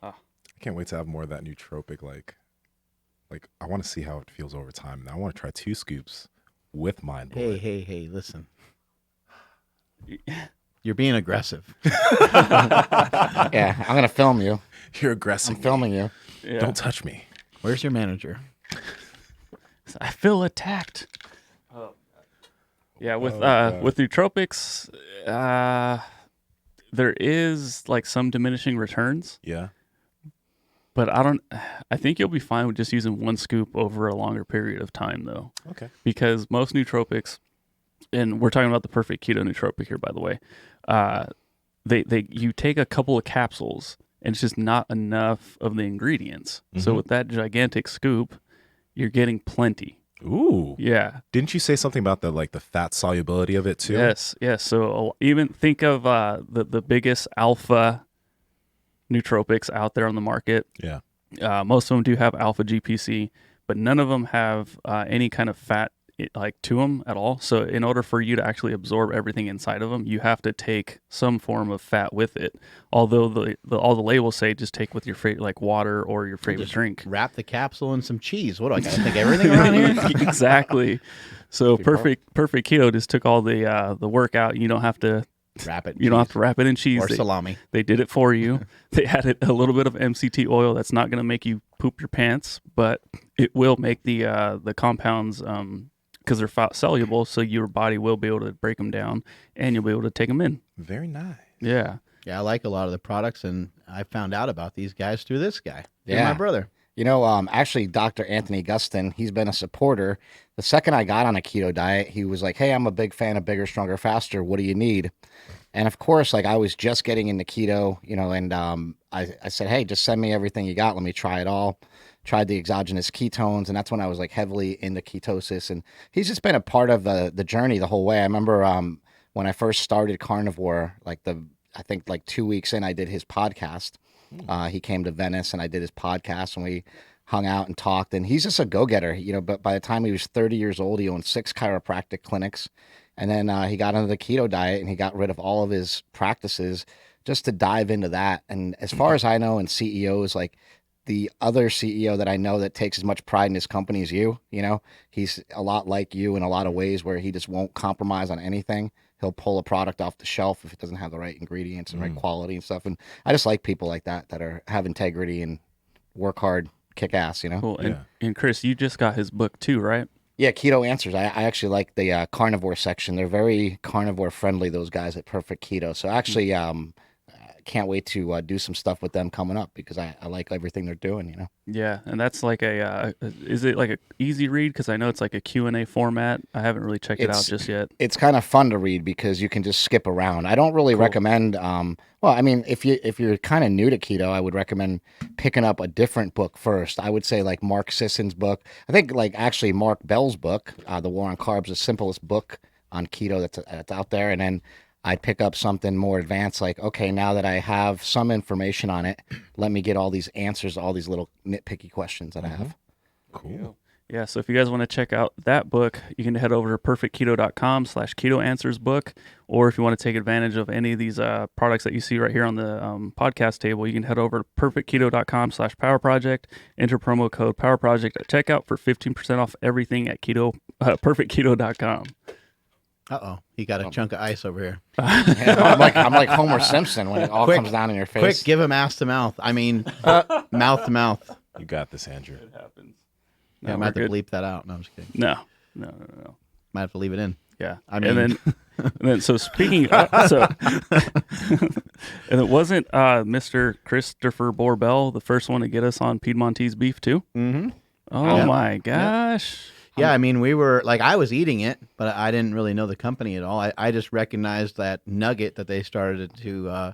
I can't wait to have more of that nootropic. Like I want to see how it feels over time. And I want to try 2 scoops with Mind Boy. Hey, listen. You're being aggressive. Yeah, I'm going to film you. You're aggressive. I'm filming you. Yeah. Don't touch me. Where's your manager? I feel attacked. Yeah, with God. with nootropics, there is like some diminishing returns, Yeah. but I think you'll be fine with just using 1 scoop over a longer period of time, though. Okay. Because most nootropics, and we're talking about the perfect keto nootropic here, by the way, you take a couple of capsules, and it's just not enough of the ingredients. So with that gigantic scoop, you're getting plenty. Ooh. Yeah. Didn't you say something about the fat solubility of it too? Yes. So even think of the biggest alpha nootropics out there on the market. Yeah. Most of them do have alpha GPC, but none of them have any kind of fat like to them at all. So in order for you to actually absorb everything inside of them, you have to take some form of fat with it. Although all the labels say just take with your favorite, like water or your favorite drink. Wrap the capsule in some cheese. What do I got to think everything around here? Exactly. So perfect keto just took all the work out. You don't have to Wrap it. You don't have to wrap it in cheese. Or salami. They did it for you. They added a little bit of MCT oil. That's not going to make you poop your pants, but it will make the compounds because they're fat soluble, so your body will be able to break them down, and you'll be able to take them in. Very nice. Yeah. Yeah, I like a lot of the products, and I found out about these guys through this guy. Yeah. My brother. You know, actually, Dr. Anthony Gustin, he's been a supporter. The second I got on a keto diet, he was like, hey, I'm a big fan of Bigger, Stronger, Faster. What do you need? And of course, like I was just getting into keto, you know, and I said, hey, just send me everything you got. Let me try it all. Tried the exogenous ketones, and that's when I was like heavily into ketosis. And he's just been a part of the journey the whole way. I remember when I first started carnivore, I think like 2 weeks in, I did his podcast. He came to Venice, and I did his podcast, and we hung out and talked. And he's just a go-getter, you know. But by the time he was 30 years old, he owned 6 chiropractic clinics. And then he got into the keto diet, and he got rid of all of his practices just to dive into that. And as far as I know, in CEOs, like the other CEO that I know that takes as much pride in his company as you know, he's a lot like you in a lot of ways, where he just won't compromise on anything. He'll pull a product off the shelf if it doesn't have the right ingredients and right quality and stuff. And I just like people like that have integrity and work hard, kick ass, you know? Cool. And Chris, you just got his book too, right? Yeah, Keto Answers. I actually like the carnivore section. They're very carnivore friendly, those guys at Perfect Keto. So actually, can't wait to do some stuff with them coming up, because I like everything they're doing, you know? Yeah, and that's like is it like a easy read? Because I know it's like a Q&A format. I haven't really checked it out just yet. It's kind of fun to read because you can just skip around. I don't really recommend, well, I mean, if you're kind of new to keto, I would recommend picking up a different book first. I would say like Mark Sisson's book. I think like actually Mark Bell's book, The War on Carbs, the simplest book on keto that's out there. And then I'd pick up something more advanced, like, okay, now that I have some information on it, let me get all these answers to all these little nitpicky questions that I have. Cool. Yeah, so if you guys want to check out that book, you can head over to perfectketo.com/keto answers book, or if you want to take advantage of any of these products that you see right here on the podcast table, you can head over to perfectketo.com/power project, enter promo code power project at checkout for 15% off everything at perfectketo.com. Uh-oh. He got a chunk of ice over here. Yeah, I'm like Homer Simpson when it all comes down in your face. Quick, give him ass to mouth. I mean, mouth to mouth. You got this, Andrew. It happens. Yeah, I might have to bleep that out. No, I'm just kidding. No. Might have to leave it in. Yeah. I mean, and then so speaking and it wasn't Mr. Christopher Borbell the first one to get us on Piedmontese beef too? Mm-hmm. Oh my gosh. Yeah, I mean, we were like, I was eating it, but I didn't really know the company at all. I just recognized that nugget that they started to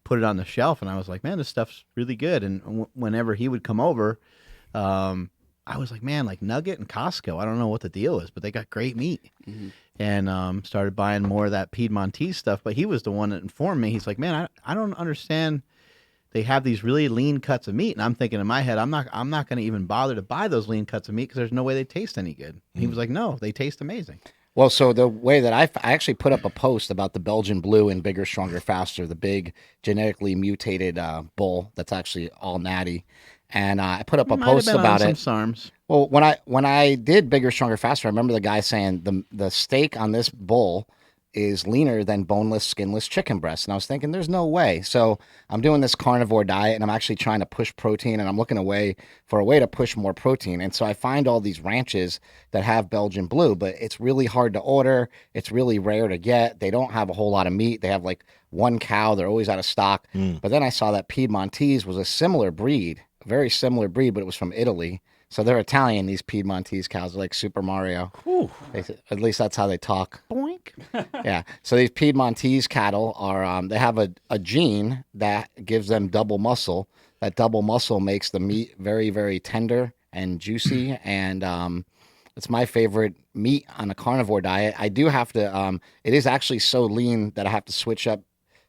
put it on the shelf, and I was like, man, this stuff's really good. And whenever he would come over, I was like, man, like Nugget and Costco, I don't know what the deal is, but they got great meat. Mm-hmm. And started buying more of that Piedmontese stuff. But he was the one that informed me. He's like, man, I don't understand. They have these really lean cuts of meat, and I'm thinking in my head, I'm not going to even bother to buy those lean cuts of meat because there's no way they taste any good. Mm. He was like, no, they taste amazing. Well, so the way that I actually put up a post about the Belgian Blue and Bigger, Stronger, Faster, the big genetically mutated bull that's actually all natty, and I put up a Might have post been on about some it. SARMs. Well, when I did Bigger, Stronger, Faster, I remember the guy saying the steak on this bull is leaner than boneless, skinless chicken breast, and I was thinking, there's no way. So I'm doing this carnivore diet, and I'm actually trying to push protein, and I'm looking for a way to push more protein. And so I find all these ranches that have Belgian Blue, but it's really hard to order. It's really rare to get. They don't have a whole lot of meat. They have like one cow. They're always out of stock. But then I saw that Piedmontese was a similar breed, a very similar breed, but it was from Italy. So they're Italian, these Piedmontese cows. They're like Super Mario. At least that's how they talk. Boink. Yeah. So these Piedmontese cattle are, they have a gene that gives them double muscle. That double muscle makes the meat very, very tender and juicy. And it's my favorite meat on a carnivore diet. I do have to, it is actually so lean that I have to switch up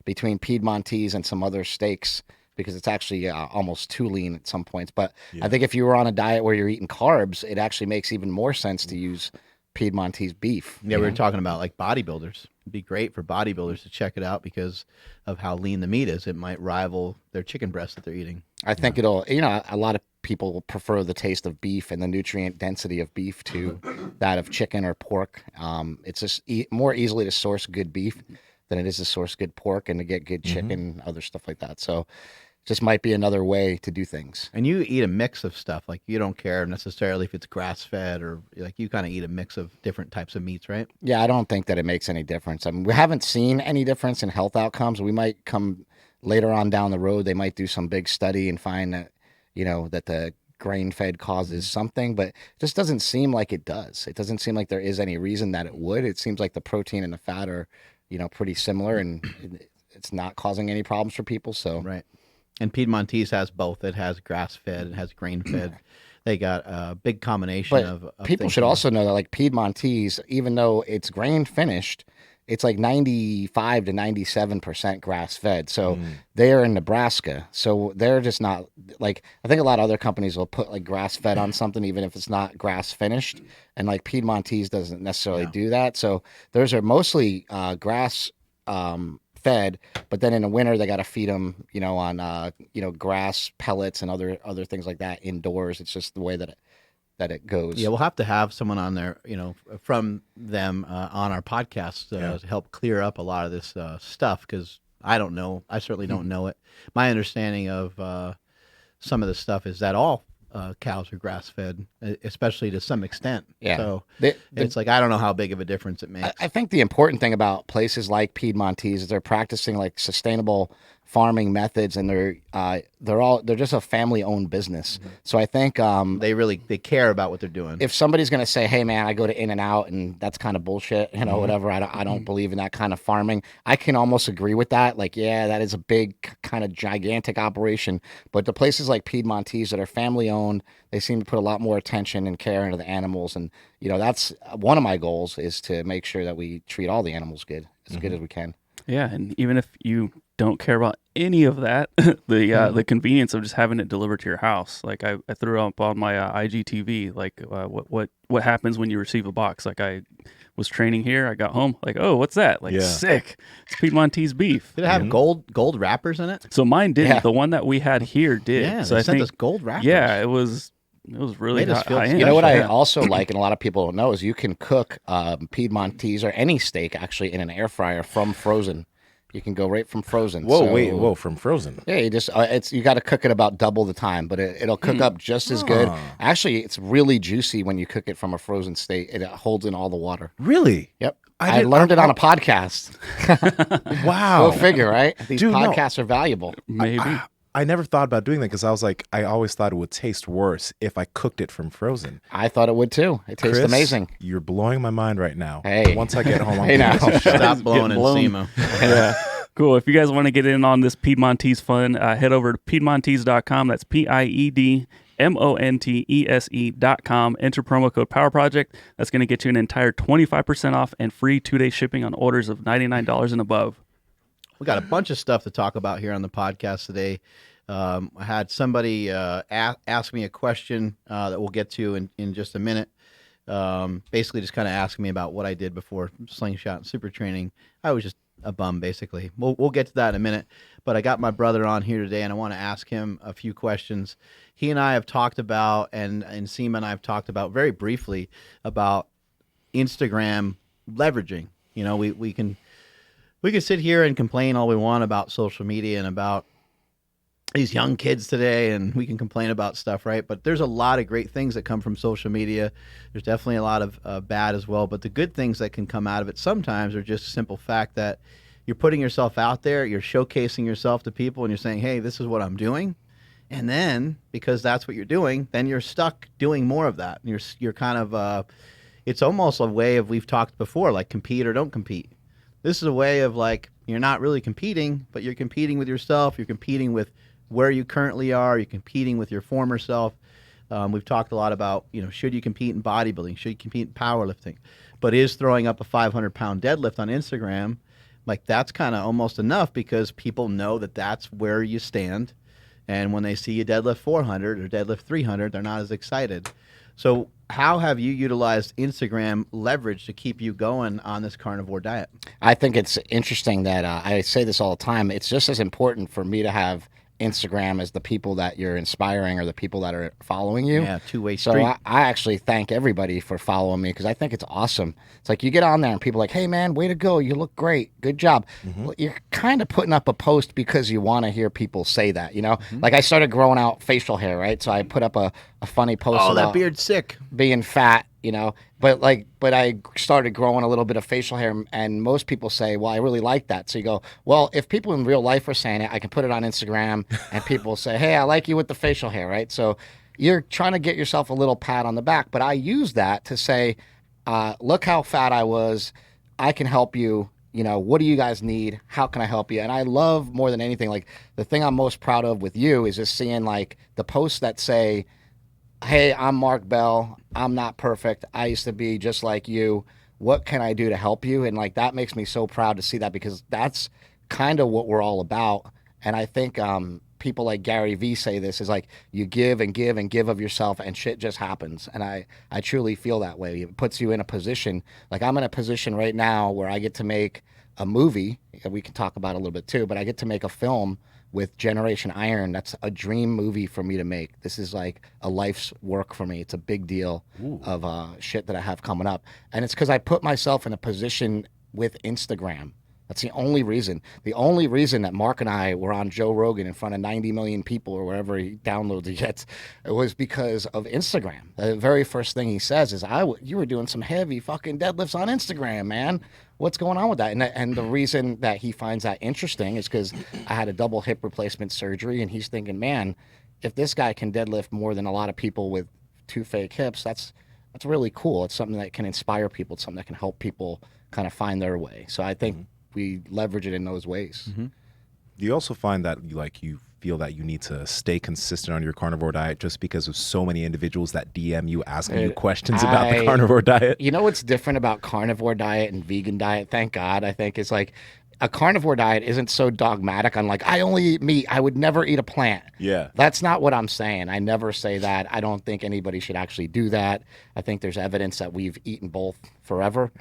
between Piedmontese and some other steaks, because it's actually almost too lean at some points. But I think if you were on a diet where you're eating carbs, it actually makes even more sense to use Piedmontese beef. Yeah, we were talking about like bodybuilders. It'd be great for bodybuilders to check it out because of how lean the meat is. It might rival their chicken breast that they're eating. I think it'll, a lot of people prefer the taste of beef and the nutrient density of beef to that of chicken or pork. It's just more easily to source good beef than it is to source good pork and to get good chicken, other stuff like that. So just might be another way to do things. And you eat a mix of stuff. Like you don't care necessarily if it's grass fed or like you kind of eat a mix of different types of meats, right? Yeah, I don't think that it makes any difference. I mean, we haven't seen any difference in health outcomes. We might come later on down the road. They might do some big study and find that, that the grain fed causes something, but it just doesn't seem like it does. It doesn't seem like there is any reason that it would. It seems like the protein and the fat are, pretty similar, and it's not causing any problems for people. So Right. And Piedmontese has both. It has grass fed, it has grain fed. They got a big combination of people things should in there. also know that like Piedmontese, even though it's grain finished, it's like 95 to 97% grass fed. So they're in Nebraska. So they're just not like, I think a lot of other companies will put like grass fed on something, even if it's not grass finished. And like Piedmontese doesn't necessarily do that. So those are mostly grass fed, but then in the winter they got to feed them, on grass pellets and other things like that indoors. It's just the way that it goes. Yeah, we'll have to have someone on there, from them on our podcast to help clear up a lot of this stuff, because I don't know. I certainly don't know it. My understanding of some of the stuff is that all cows are grass fed, especially to some extent. Yeah. So it's like, I don't know how big of a difference it makes. I think the important thing about places like Piedmontese is they're practicing like sustainable farming methods, and they're just a family owned business. So I think they care about what they're doing. if somebody's going to say, hey man, I go to In-N-Out and that's kind of bullshit, whatever, I don't believe in that kind of farming, I can almost agree with that. Like, yeah, that is a big kind of gigantic operation, but the places like Piedmontese that are family owned, they seem to put a lot more attention and care into the animals. And that's one of my goals, is to make sure that we treat all the animals good as we can. Yeah, and even if you don't care about any of that, the convenience of just having it delivered to your house. Like I threw up on my IGTV, like what happens when you receive a box. Like I was training here, I got home, like, oh, what's that? Like, sick. It's Piedmontese beef. Did it have gold wrappers in it? So mine didn't. Yeah. The one that we had here did. Yeah, so they I sent think us gold wrappers. Yeah, it was really Made us feel high end. You know what I Yeah. also like, and a lot of people don't know, is you can cook Piedmontese or any steak actually in an air fryer from frozen. You can go right from frozen. Whoa, from frozen. Yeah, you just you got to cook it about double the time, but it'll cook up just as good. Actually, it's really juicy when you cook it from a frozen state. It holds in all the water. Really? Yep. I learned it on a podcast. Wow. Go figure, right? These Dude, no. podcasts are valuable. Maybe. I never thought about doing that because I was like, I always thought it would taste worse if I cooked it from frozen. I thought it would too. It tastes Chris, amazing. You're blowing my mind right now. Hey. Once I get home, I'm Hey, gonna now. give this a shot. Stop blowing blown. Nsima. Yeah. Cool. If you guys want to get in on this Piedmontese fun, head over to Piedmontese.com. That's PIEDMONTESE.com. Enter promo code Power Project. That's going to get you an entire 25% off and free 2-day shipping on orders of $99 and above. We got a bunch of stuff to talk about here on the podcast today. I had somebody ask me a question that we'll get to in just a minute. basically just kind of asking me about what I did before slingshot and super training. I was just a bum, basically. We'll get to that in a minute. But I got my brother on here today, and I want to ask him a few questions. He and I have talked about, and Nsima and I have talked about very briefly about Instagram leveraging. You know, we can sit here and complain all we want about social media and about these young kids today, and we can complain about stuff, right? But there's a lot of great things that come from social media. There's definitely a lot of bad as well. But the good things that can come out of it sometimes are just a simple fact that you're putting yourself out there, you're showcasing yourself to people, and you're saying, hey, this is what I'm doing. And then, because that's what you're doing, then you're stuck doing more of that. And you're kind of, it's almost a way of, we've talked before, like compete or don't compete. This is a way of like, you're not really competing, but you're competing with yourself. You're competing with where you currently are. You're competing with your former self. We've talked a lot about, you know, should you compete in bodybuilding? Should you compete in powerlifting? But is throwing up a 500-pound deadlift on Instagram, like that's kind of almost enough because people know that that's where you stand. And when they see you deadlift 400 or deadlift 300, they're not as excited. So how have you utilized Instagram leverage to keep you going on this carnivore diet? I think it's interesting that I say this all the time. It's just as important for me to have Instagram as the people that you're inspiring or the people that are following you. Yeah, two-way street. So I actually thank everybody for following me because I think it's awesome. It's like you get on there and people are like, hey, man, way to go. You look great. Good job. Well, you're kind of putting up a post because you want to hear people say that, you know? Like I started growing out facial hair, right? So I put up a funny post Oh, about that beard's sick. being fat, you know, but I started growing a little bit of facial hair, and most people say, well, I really like that. So you go, well, if people in real life are saying it, I can put it on Instagram and people say, hey, I like you with the facial hair, right? So you're trying to get yourself a little pat on the back, but I use that to say, look how fat I was. I can help you. You know, what do you guys need? How can I help you? And I love more than anything, like the thing I'm most proud of with you is just seeing like the posts that say, hey, I'm Mark Bell. I'm not perfect. I used to be just like you. What can I do to help you? And like that makes me so proud to see that because that's kind of what we're all about. And I think people like Gary Vee say this is like you give and give and give of yourself and shit just happens. And I truly feel that way. It puts you in a position, like I'm in a position right now where I get to make a movie. We can talk about it a little bit too, but I get to make a film with Generation Iron. That's a dream movie for me to make. This is like a life's work for me. It's a big deal of shit that I have coming up. And it's because I put myself in a position with Instagram. That's the only reason. The only reason that Mark and I were on Joe Rogan in front of 90 million people or wherever he downloads it gets, it was because of Instagram. The very first thing he says is, you were doing some heavy fucking deadlifts on Instagram, man. What's going on with that? And the reason that he finds that interesting is because I had a double hip replacement surgery, and he's thinking, man, if this guy can deadlift more than a lot of people with 2 fake hips, that's really cool. It's something that can inspire people. It's something that can help people kind of find their way. So I think we leverage it in those ways. Do you also find that you feel that you need to stay consistent on your carnivore diet just because of so many individuals that DM you asking you questions about the carnivore diet? You know what's different about carnivore diet and vegan diet? Thank God, I think it's like a carnivore diet isn't so dogmatic on like, I only eat meat. I would never eat a plant. Yeah. That's not what I'm saying. I never say that. I don't think anybody should actually do that. I think there's evidence that we've eaten both forever.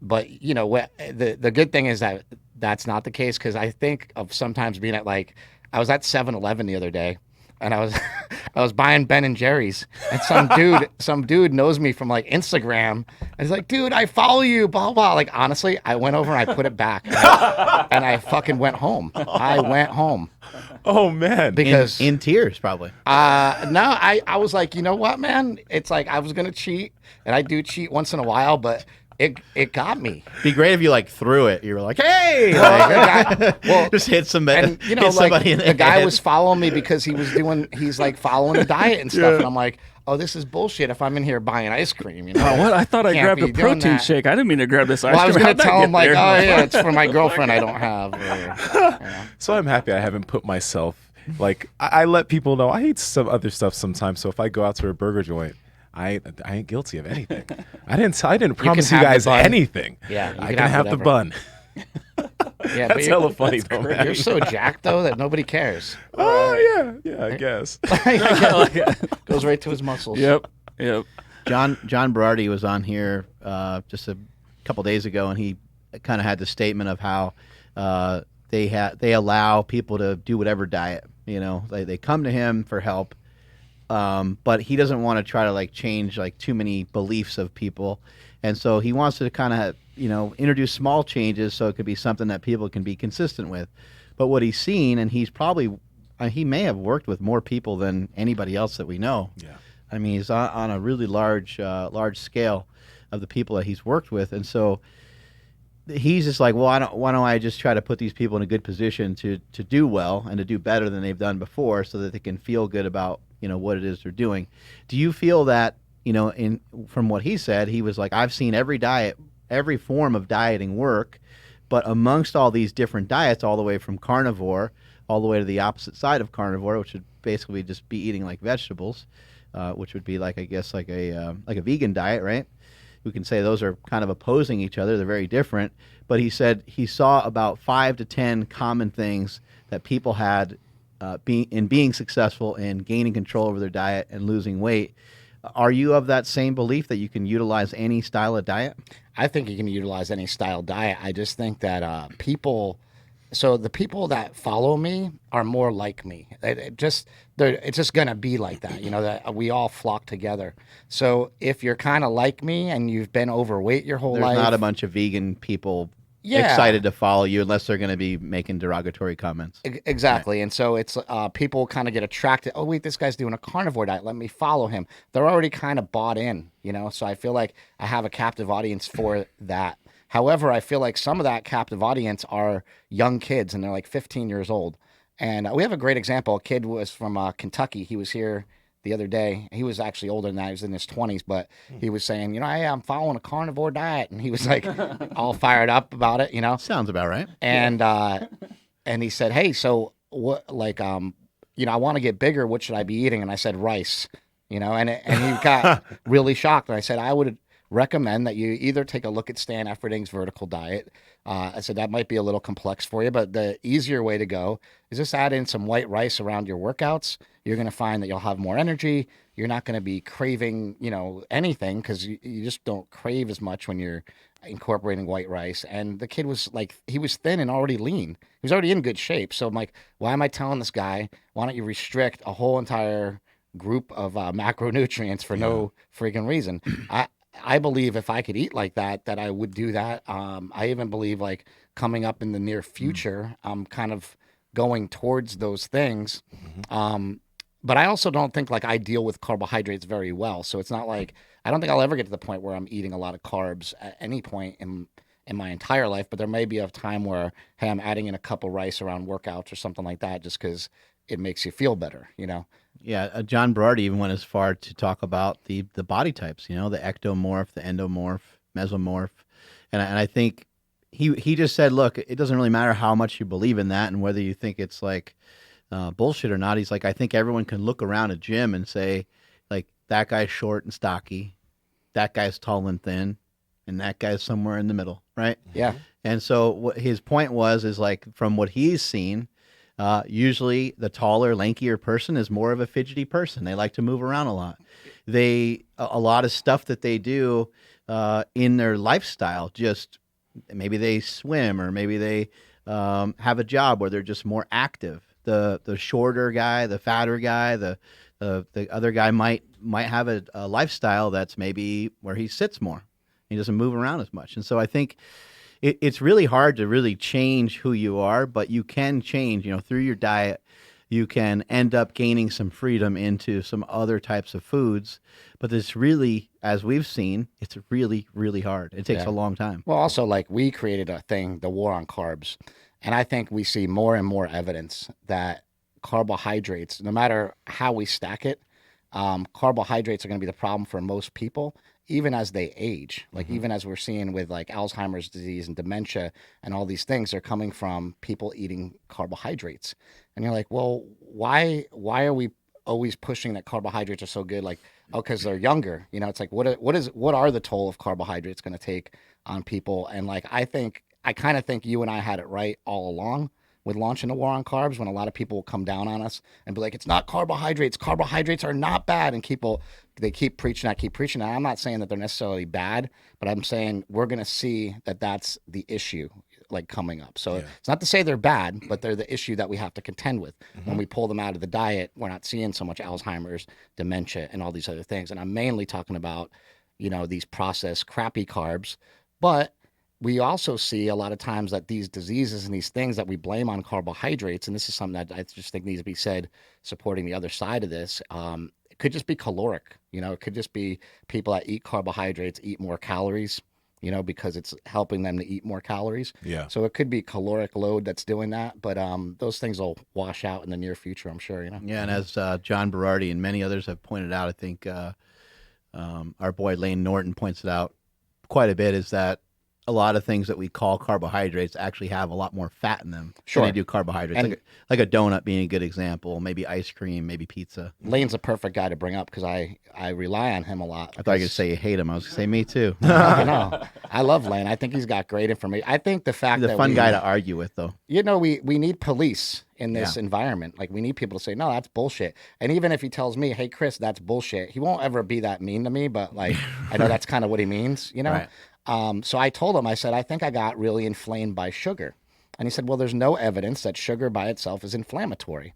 But you know, the good thing is that that's not the case, because I think of sometimes being at like, I was at 7-Eleven the other day, and I was buying Ben and Jerry's, and some dude knows me from like Instagram, and he's like, dude, I follow you, blah blah. Like honestly, I went over and I put it back, and I fucking went home. I went home. Oh man, because in tears probably. No, I was like, you know what, man? It's like I was gonna cheat, and I do cheat once in a while, but it got me. Be great if you like threw it. You were like, hey, well, just hit somebody. And you know, like the guy was following me because he's like following the diet and stuff, and I'm like, oh, this is bullshit. If I'm in here buying ice cream, you know. What? I thought I grabbed a protein shake. I didn't mean to grab this ice cream. I was going to tell him like, oh yeah, it's for my girlfriend. I don't have. So I'm happy I haven't put myself like I let people know I eat some other stuff sometimes. So if I go out to a burger joint, I ain't guilty of anything. I didn't promise you guys anything. Yeah, I can have the bun. Yeah, that's hella funny though, man. You're so jacked though that nobody cares. Oh yeah, I guess. Goes right to his muscles. Yep. John Berardi was on here just a couple days ago, and he kind of had the statement of how they allow people to do whatever diet. They come to him for help, but he doesn't want to try to like change like too many beliefs of people, and so he wants to kind of introduce small changes so it could be something that people can be consistent with. But what he's seen, and he may have worked with more people than anybody else that we know. Yeah. I mean, he's on a really large scale of the people that he's worked with, and so he's just like, well, why don't I just try to put these people in a good position to do well and to do better than they've done before, so that they can feel good about what it is they're doing. Do you feel that from what he said, he was like, I've seen every form of dieting work, but amongst all these different diets, all the way from carnivore all the way to the opposite side of carnivore, which would basically just be eating like vegetables, which would be like, I guess, like a vegan diet, right? We can say those are kind of opposing each other. They're very different. But he said he saw about 5 to 10 common things that people had being successful in gaining control over their diet and losing weight. Are you of that same belief that you can utilize any style of diet? I think you can utilize any style diet. I just think that so the people that follow me are more like me. It's just gonna be like that, that we all flock together. So if you're kind of like me and you've been overweight your whole life, there's not a bunch of vegan people excited to follow you unless they're going to be making derogatory comments. Exactly. Right. And so it's people kind of get attracted. Oh, wait, this guy's doing a carnivore diet. Let me follow him. They're already kind of bought in, so I feel like I have a captive audience for that. However, I feel like some of that captive audience are young kids, and they're like 15 years old. And we have a great example. A kid was from Kentucky. He was here the other day. He was actually older than that. He was in his 20s, but he was saying, hey, I'm following a carnivore diet. And he was like all fired up about it, Sounds about right. And and he said, hey, so what, like, I want to get bigger. What should I be eating? And I said, rice, and he got really shocked. And I said, I would recommend that you either take a look at Stan Efferding's vertical diet. I said that might be a little complex for you, but the easier way to go is just add in some white rice around your workouts. You're going to find that you'll have more energy. You're not going to be craving, anything, because you just don't crave as much when you're incorporating white rice. And the kid was like, he was thin and already lean. He was already in good shape. So I'm like, why am I telling this guy, why don't you restrict a whole entire group of macronutrients for no freaking reason? I believe if I could eat like that I would do that. I even believe like coming up in the near future, I'm kind of going towards those things. But I also don't think like I deal with carbohydrates very well. So it's not like, I don't think I'll ever get to the point where I'm eating a lot of carbs at any point in my entire life. But there may be a time where, hey, I'm adding in a cup of rice around workouts or something like that, just because it makes you feel better, Yeah, John Berardi even went as far to talk about the body types, the ectomorph, the endomorph, mesomorph, and I think he just said, look, it doesn't really matter how much you believe in that and whether you think it's like bullshit or not. He's like, I think everyone can look around a gym and say, like, that guy's short and stocky, that guy's tall and thin, and that guy's somewhere in the middle, right? Yeah. And so what his point is like, from what he's seen, usually the taller, lankier person is more of a fidgety person. They like to move around a lot. A lot of stuff that they do in their lifestyle, just maybe they swim, or maybe they have a job where they're just more active. The shorter guy, the fatter guy, the other guy might have a lifestyle that's maybe where he sits more. He doesn't move around as much. And so I think it's really hard to really change who you are, but you can change, through your diet. You can end up gaining some freedom into some other types of foods. But it's really, as we've seen, it's really, really hard. It takes a long time. Well, also, like, we created a thing, the war on carbs. And I think we see more and more evidence that carbohydrates, no matter how we stack it, carbohydrates are going to be the problem for most people, even as they age. Like, even as we're seeing with like Alzheimer's disease and dementia and all these things, they're coming from people eating carbohydrates. And you're like, well, why are we always pushing that carbohydrates are so good? Like, oh, because they're younger. It's like, what are the toll of carbohydrates going to take on people? And like, I kind of think you and I had it right all along with launching the war on carbs, when a lot of people will come down on us and be like, it's not carbohydrates. Carbohydrates are not bad. And they keep preaching that, keep preaching that. I'm not saying that they're necessarily bad, but I'm saying we're going to see that that's the issue like coming up. So it's not to say they're bad, but they're the issue that we have to contend with. When we pull them out of the diet, we're not seeing so much Alzheimer's, dementia, and all these other things. And I'm mainly talking about, these processed crappy carbs, but we also see a lot of times that these diseases and these things that we blame on carbohydrates, and this is something that I just think needs to be said, supporting the other side of this, it could just be caloric. It could just be people that eat carbohydrates eat more calories, because it's helping them to eat more calories. Yeah. So it could be caloric load that's doing that, but those things will wash out in the near future, I'm sure. Yeah, and as John Berardi and many others have pointed out, I think our boy Lane Norton points it out quite a bit, is that a lot of things that we call carbohydrates actually have a lot more fat in them than they do carbohydrates. And like a donut being a good example, maybe ice cream, maybe pizza. Lane's a perfect guy to bring up because I rely on him a lot. I thought you could say you hate him. I was going to say me too. No, I love Lane. I think he's got great information. I think the fact He's that a fun guy to argue with, though. we need police in this environment. Like, we need people to say, no, that's bullshit. And even if he tells me, hey, Chris, that's bullshit, he won't ever be that mean to me, but like, I know that's kind of what he means, Right. So I told him, I said, I think I got really inflamed by sugar. And he said, well, there's no evidence that sugar by itself is inflammatory.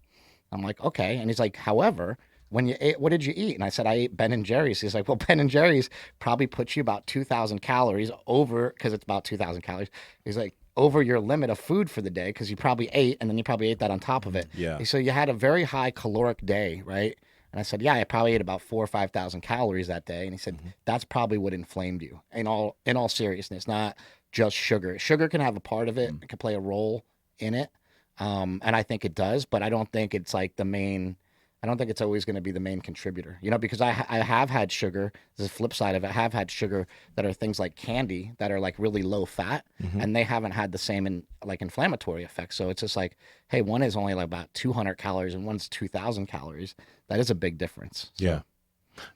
I'm like, okay. And he's like, however, when you ate, what did you eat? And I said, I ate Ben and Jerry's. He's like, well, Ben and Jerry's probably puts you about 2,000 calories over, because it's about 2,000 calories. He's like, over your limit of food for the day, because you probably ate, and then you probably ate that on top of it. Yeah. So you had a very high caloric day, right? And I said, yeah, I probably ate about 4,000 or 5,000 calories that day. And he said, that's probably what inflamed you. In all seriousness, not just sugar. Sugar can have a part of it. It can play a role in it. And I think it does, but I don't think it's like the main. I don't think it's always going to be the main contributor, because I have had sugar. There's a flip side of it. I have had sugar that are things like candy that are like really low fat, and they haven't had the same inflammatory effects. So it's just like, hey, one is only like about 200 calories and one's 2,000 calories. That is a big difference. So. Yeah.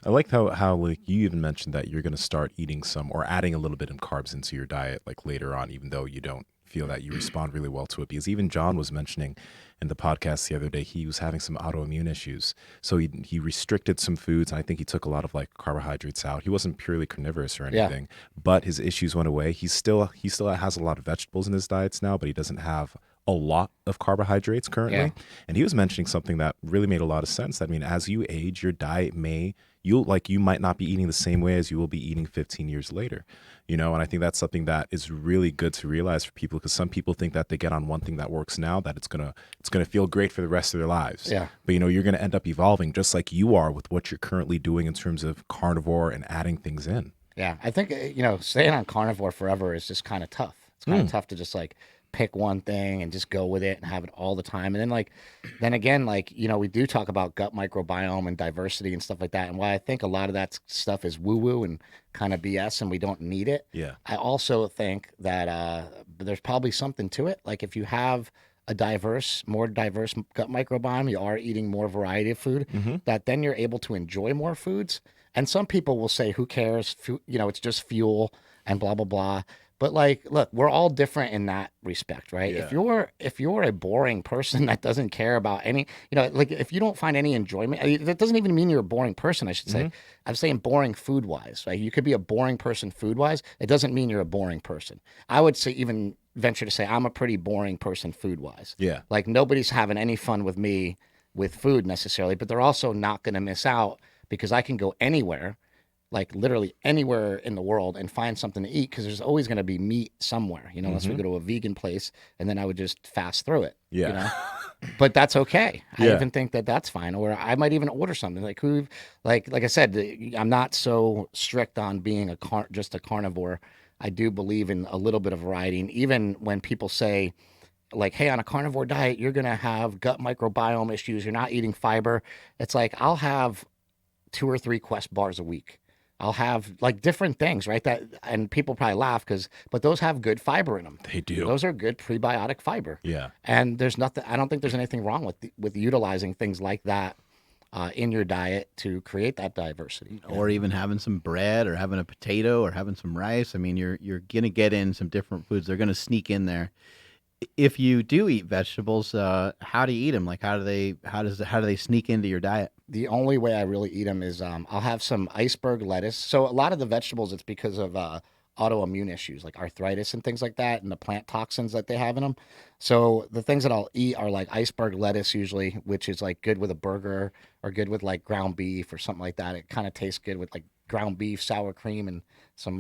I like how like you even mentioned that you're going to start eating some or adding a little bit of carbs into your diet like later on, even though you don't feel that you respond really well to it. Because even John was mentioning in the podcast the other day, he was having some autoimmune issues. So he restricted some foods. And I think he took a lot of like carbohydrates out. He wasn't purely carnivorous or anything, but his issues went away. He still has a lot of vegetables in his diets now, but he doesn't have a lot of carbohydrates currently. Yeah. And he was mentioning something that really made a lot of sense. I mean, as you age, your diet you might not be eating the same way as you will be eating 15 years later, and I think that's something that is really good to realize for people, because some people think that they get on one thing that works now, that it's gonna feel great for the rest of their lives. Yeah. But you're gonna end up evolving just like you are with what you're currently doing in terms of carnivore and adding things in. Yeah, I think staying on carnivore forever is just kind of tough. It's kind of tough to just like pick one thing and just go with it and have it all the time. And then again, we do talk about gut microbiome and diversity and stuff like that. And while I think a lot of that stuff is woo-woo and kind of BS and we don't need it, I also think that there's probably something to it. Like if you have a more diverse gut microbiome, you are eating more variety of food, that then you're able to enjoy more foods. And some people will say, who cares? It's just fuel and blah, blah, blah. But look, we're all different in that respect, right? Yeah. If you're a boring person that doesn't care about any, if you don't find any enjoyment, that doesn't even mean you're a boring person, I should say. I'm saying boring food wise, right? You could be a boring person food wise. It doesn't mean you're a boring person. I would say even venture to say I'm a pretty boring person food wise. Yeah. Like nobody's having any fun with me with food necessarily, but they're also not going to miss out because I can go anywhere, like literally anywhere in the world, and find something to eat, because there's always going to be meat somewhere, unless we go to a vegan place, and then I would just fast through it. Yeah. But that's okay. I even think that that's fine. Or I might even order something like I said, I'm not so strict on being just a carnivore. I do believe in a little bit of variety. And even when people say, like, hey, on a carnivore diet, you're going to have gut microbiome issues, you're not eating fiber. It's like, I'll have 2 or 3 Quest bars a week. I'll have like different things, right? And people probably laugh but those have good fiber in them. They do. Those are good prebiotic fiber. Yeah. And I don't think there's anything wrong with utilizing things like that in your diet to create that diversity. Or even having some bread, or having a potato, or having some rice. I mean, you're going to get in some different foods. They're going to sneak in there. if you do eat vegetables, how do you eat them? Like, how do they sneak into your diet? The only way I really eat them is I'll have some iceberg lettuce. So a lot of the vegetables, it's because of autoimmune issues like arthritis and things like that, and the plant toxins that they have in them. So the things that I'll eat are like iceberg lettuce usually, which is like good with a burger or good with like ground beef or something like that. It kind of tastes good with like ground beef, sour cream, and some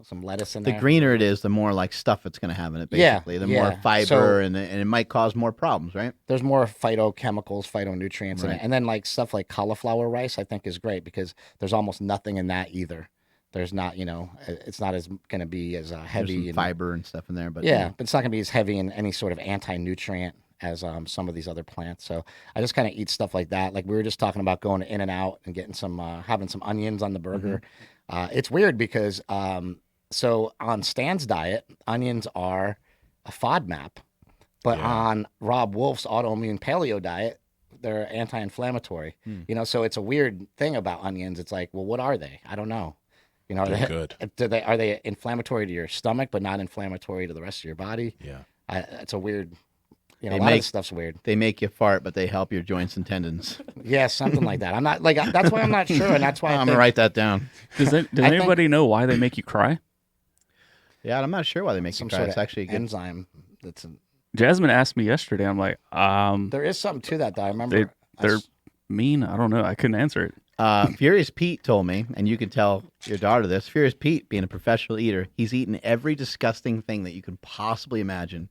some lettuce in The there. greener it is, the more like stuff it's going to have in it. Yeah, Basically, the yeah. more fiber, So- and it might cause more problems, right? There's more phytochemicals, phytonutrients in Right. it. And then like stuff like cauliflower rice, I think is great because there's almost nothing in that either. There's not, it's not as going to be as There's heavy some and fiber and stuff in there, but yeah, but it's not going to be as heavy in any sort of anti-nutrient as some of these other plants. So I just kind of eat stuff like that. Like we were just talking about going to In-N-Out and getting some, having some onions on the burger. It's weird because so on Stan's diet, onions are a FODMAP, but Yeah. on Rob Wolf's autoimmune paleo diet, they're anti-inflammatory. So it's a weird thing about onions. It's like, well, what are they? I don't know. Are They're they good. are they inflammatory to your stomach but not inflammatory to the rest of your body? Yeah. It's a weird. A They lot of make- this stuff's weird. they make you fart, but they help your joints and tendons. Yeah, something like that. I'm not like that's why I'm not sure, and that's why I'm I gonna think, write that down. Does I think- anybody know why they make you cry? Yeah, I'm not sure why they make some you cry. sort It's of actually a good. enzyme. Jasmine asked me yesterday. I'm like, There is something to that, though. I remember. they're mean. I don't know. I couldn't answer it. Furious Pete told me, and you can tell your daughter this. Furious Pete, being a professional eater, he's eaten every disgusting thing that you can possibly imagine.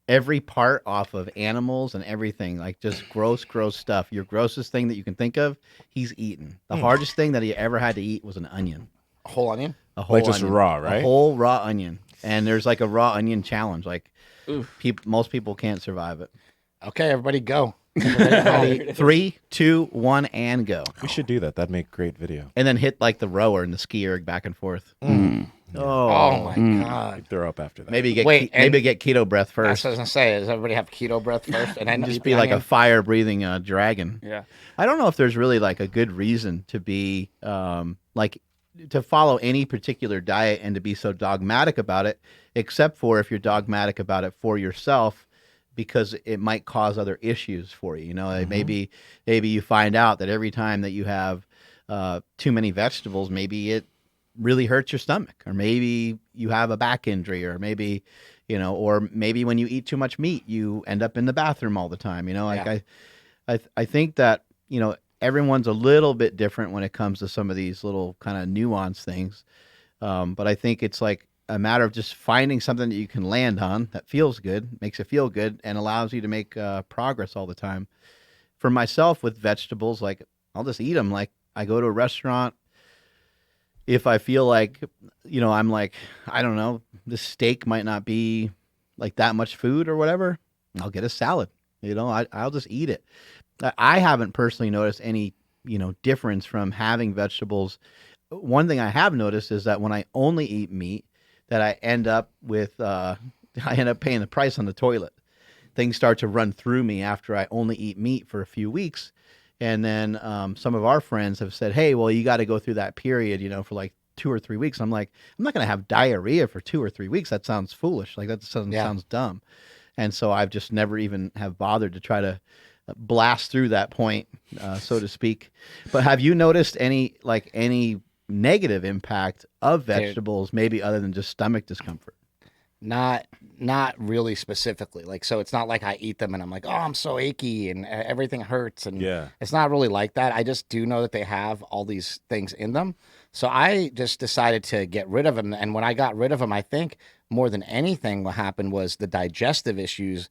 Every part off of animals and everything, like just gross stuff. Your grossest thing that you can think of, he's eaten. The hardest thing that he ever had to eat was an onion. a whole onion. A whole Like just onion. raw, A right? whole raw onion. And there's like a raw onion challenge. Like most people can't survive it. Okay, everybody go. Ready? 3, 2, 1, and go. We should do that. That'd make great video. And then hit like the rower and the skier back and forth. Oh my god. I'd throw up after that. Maybe get Wait, maybe get keto breath That's first. what I was gonna say. Does everybody have keto breath first, and then Just eat be the like a onion? fire breathing dragon. Yeah. I don't know if there's really like a good reason to be like to follow any particular diet and to be so dogmatic about it, except for if you're dogmatic about it for yourself, because it might cause other issues for you. Like maybe you find out that every time that you have too many vegetables, maybe it really hurts your stomach, or maybe you have a back injury, or maybe or maybe when you eat too much meat, you end up in the bathroom all the time. Like I think that everyone's a little bit different when it comes to some of these little kind of nuanced things. But I think it's like a matter of just finding something that you can land on that feels good, makes you feel good, and allows you to make progress all the time. For myself with vegetables, like I'll just eat them. Like I go to a restaurant. If I feel like, I'm like, I don't know, this steak might not be like that much food or whatever, I'll get a salad. I'll just eat it. I haven't personally noticed any, difference from having vegetables. One thing I have noticed is that when I only eat meat, that I end up with, I end up paying the price on the toilet. Things start to run through me after I only eat meat for a few weeks. And then some of our friends have said, hey, well, you got to go through that period, for like 2 or 3 weeks. I'm like, I'm not going to have diarrhea for 2 or 3 weeks. That sounds foolish. Like that sounds dumb. And so I've just never even have bothered to try to blast through that point, so to speak. But have you noticed any negative impact of vegetables, maybe other than just stomach discomfort? Not really specifically. Like, so it's not like I eat them and I'm like, oh, I'm so achy and everything hurts. And Yeah. it's not really like that. I just do know that they have all these things in them. So I just decided to get rid of them. And when I got rid of them, I think more than anything, what happened was the digestive issues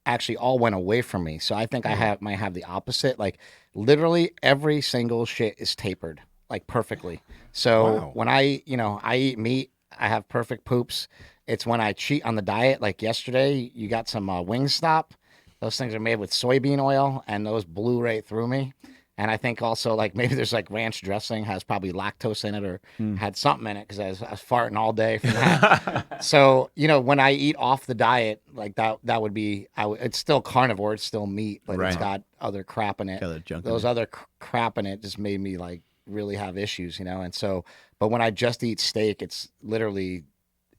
actually all went away from me. So I think I might have the opposite. Like literally every single shit is tapered like perfectly. So Wow. when I eat meat, I have perfect poops. It's when I cheat on the diet, like yesterday, you got some Wingstop. Those things are made with soybean oil, and those blew right through me. And I think also, like, maybe there's like ranch dressing has probably lactose in it or had something in it because I was farting all day from that. So, when I eat off the diet, like that would be, it's still carnivore, it's still meat, but Right. it's got other crap in it. Other junk in Those it. other crap in it just made me like really have issues, And so, but when I just eat steak, it's literally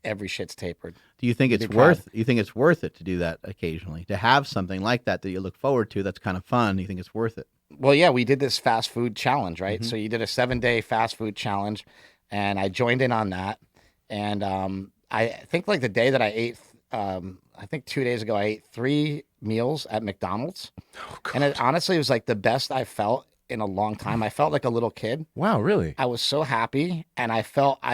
every shit's tapered. Do you think You'd it's be proud. worth? You think it's worth it to do that occasionally? To have something like that you look forward to, that's kind of fun. You think it's worth it? Well, yeah, we did this fast food challenge, right? Mm-hmm. So you did a 7-day fast food challenge, and I joined in on that. And I think like the day that I ate, I think 2 days ago, I ate 3 meals at McDonald's, and it honestly was like the best I felt in a long time. I felt like a little kid. Wow, really? I was so happy, and I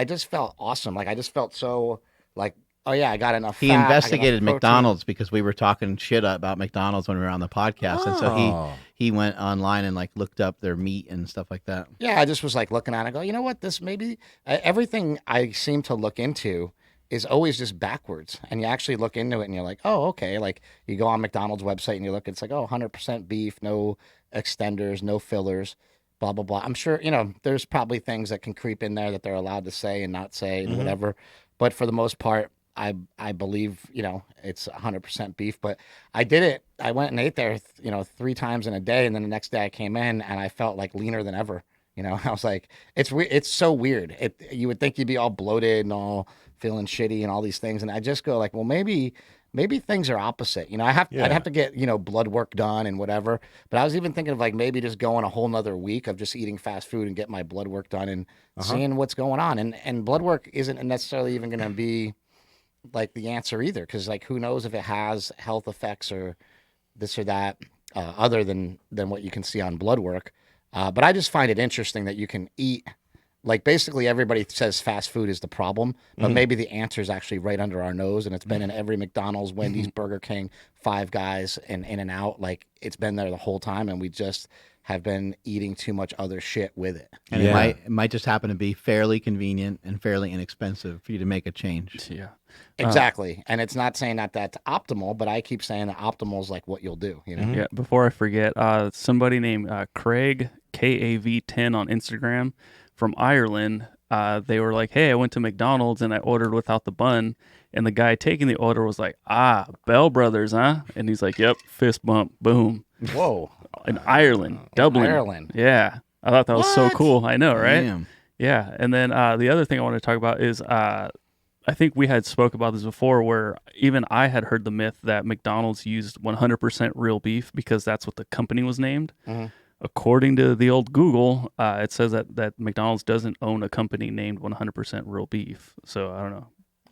just felt awesome. Like I just felt so like, oh yeah, I got enough. He fat, I got enough investigated protein. McDonald's because we were talking shit about McDonald's when we were on the podcast, and so Oh. he went online and like looked up their meat and stuff like that. Yeah, I just was like looking at it. I go, you know what? This maybe everything I seem to look into is always just backwards. And you actually look into it and you're like, oh, okay. Like you go on McDonald's website and you look, it's like, oh, 100% beef, no extenders, no fillers, blah, blah, blah. I'm sure, there's probably things that can creep in there that they're allowed to say and not say and whatever. But for the most part, I believe, it's 100% beef. But I did it. I went and ate there, 3 times in a day. And then the next day I came in and I felt like leaner than ever. I was like, it's so weird. You would think you'd be all bloated and all feeling shitty and all these things. And I just go like, well, maybe things are opposite. I'd have to get, blood work done and whatever. But I was even thinking of like maybe just going a whole nother week of just eating fast food and get my blood work done and seeing what's going on. And blood work isn't necessarily even going to be like the answer either. Because like, who knows if it has health effects or this or that other than what you can see on blood work. But I just find it interesting that you can eat, like basically everybody says fast food is the problem, but maybe the answer is actually right under our nose, and it's been in every McDonald's, Wendy's, Burger King, Five Guys, and In-N-Out. Like it's been there the whole time, and we just have been eating too much other shit with it. And it might just happen to be fairly convenient and fairly inexpensive for you to make a change. Yeah. Exactly. And it's not saying that that's optimal, but I keep saying that optimal is like what you'll do, Yeah. Before I forget, somebody named Craig KAV10 on Instagram from Ireland. They were like, "Hey, I went to McDonald's and I ordered without the bun." And the guy taking the order was like, Bell Brothers, huh? And he's like, "Yep, fist bump, boom." Whoa. In Ireland, Dublin. Ireland. Yeah. I thought that was so cool. I know, right? Damn. Yeah. And then the other thing I want to talk about is I think we had spoke about this before where even I had heard the myth that McDonald's used 100% real beef because that's what the company was named. According to the old Google, it says that McDonald's doesn't own a company named 100% real beef. So I don't know.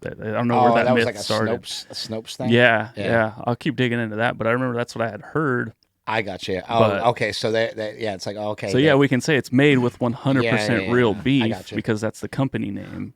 I don't know where that myth was like started. a Snopes thing? Yeah. I'll keep digging into that, but I remember that's what I had heard. I got you. Oh, But- okay. So it's like, okay. So yeah, we can say it's made with 100% Yeah. real I beef gotcha. because that's the company name.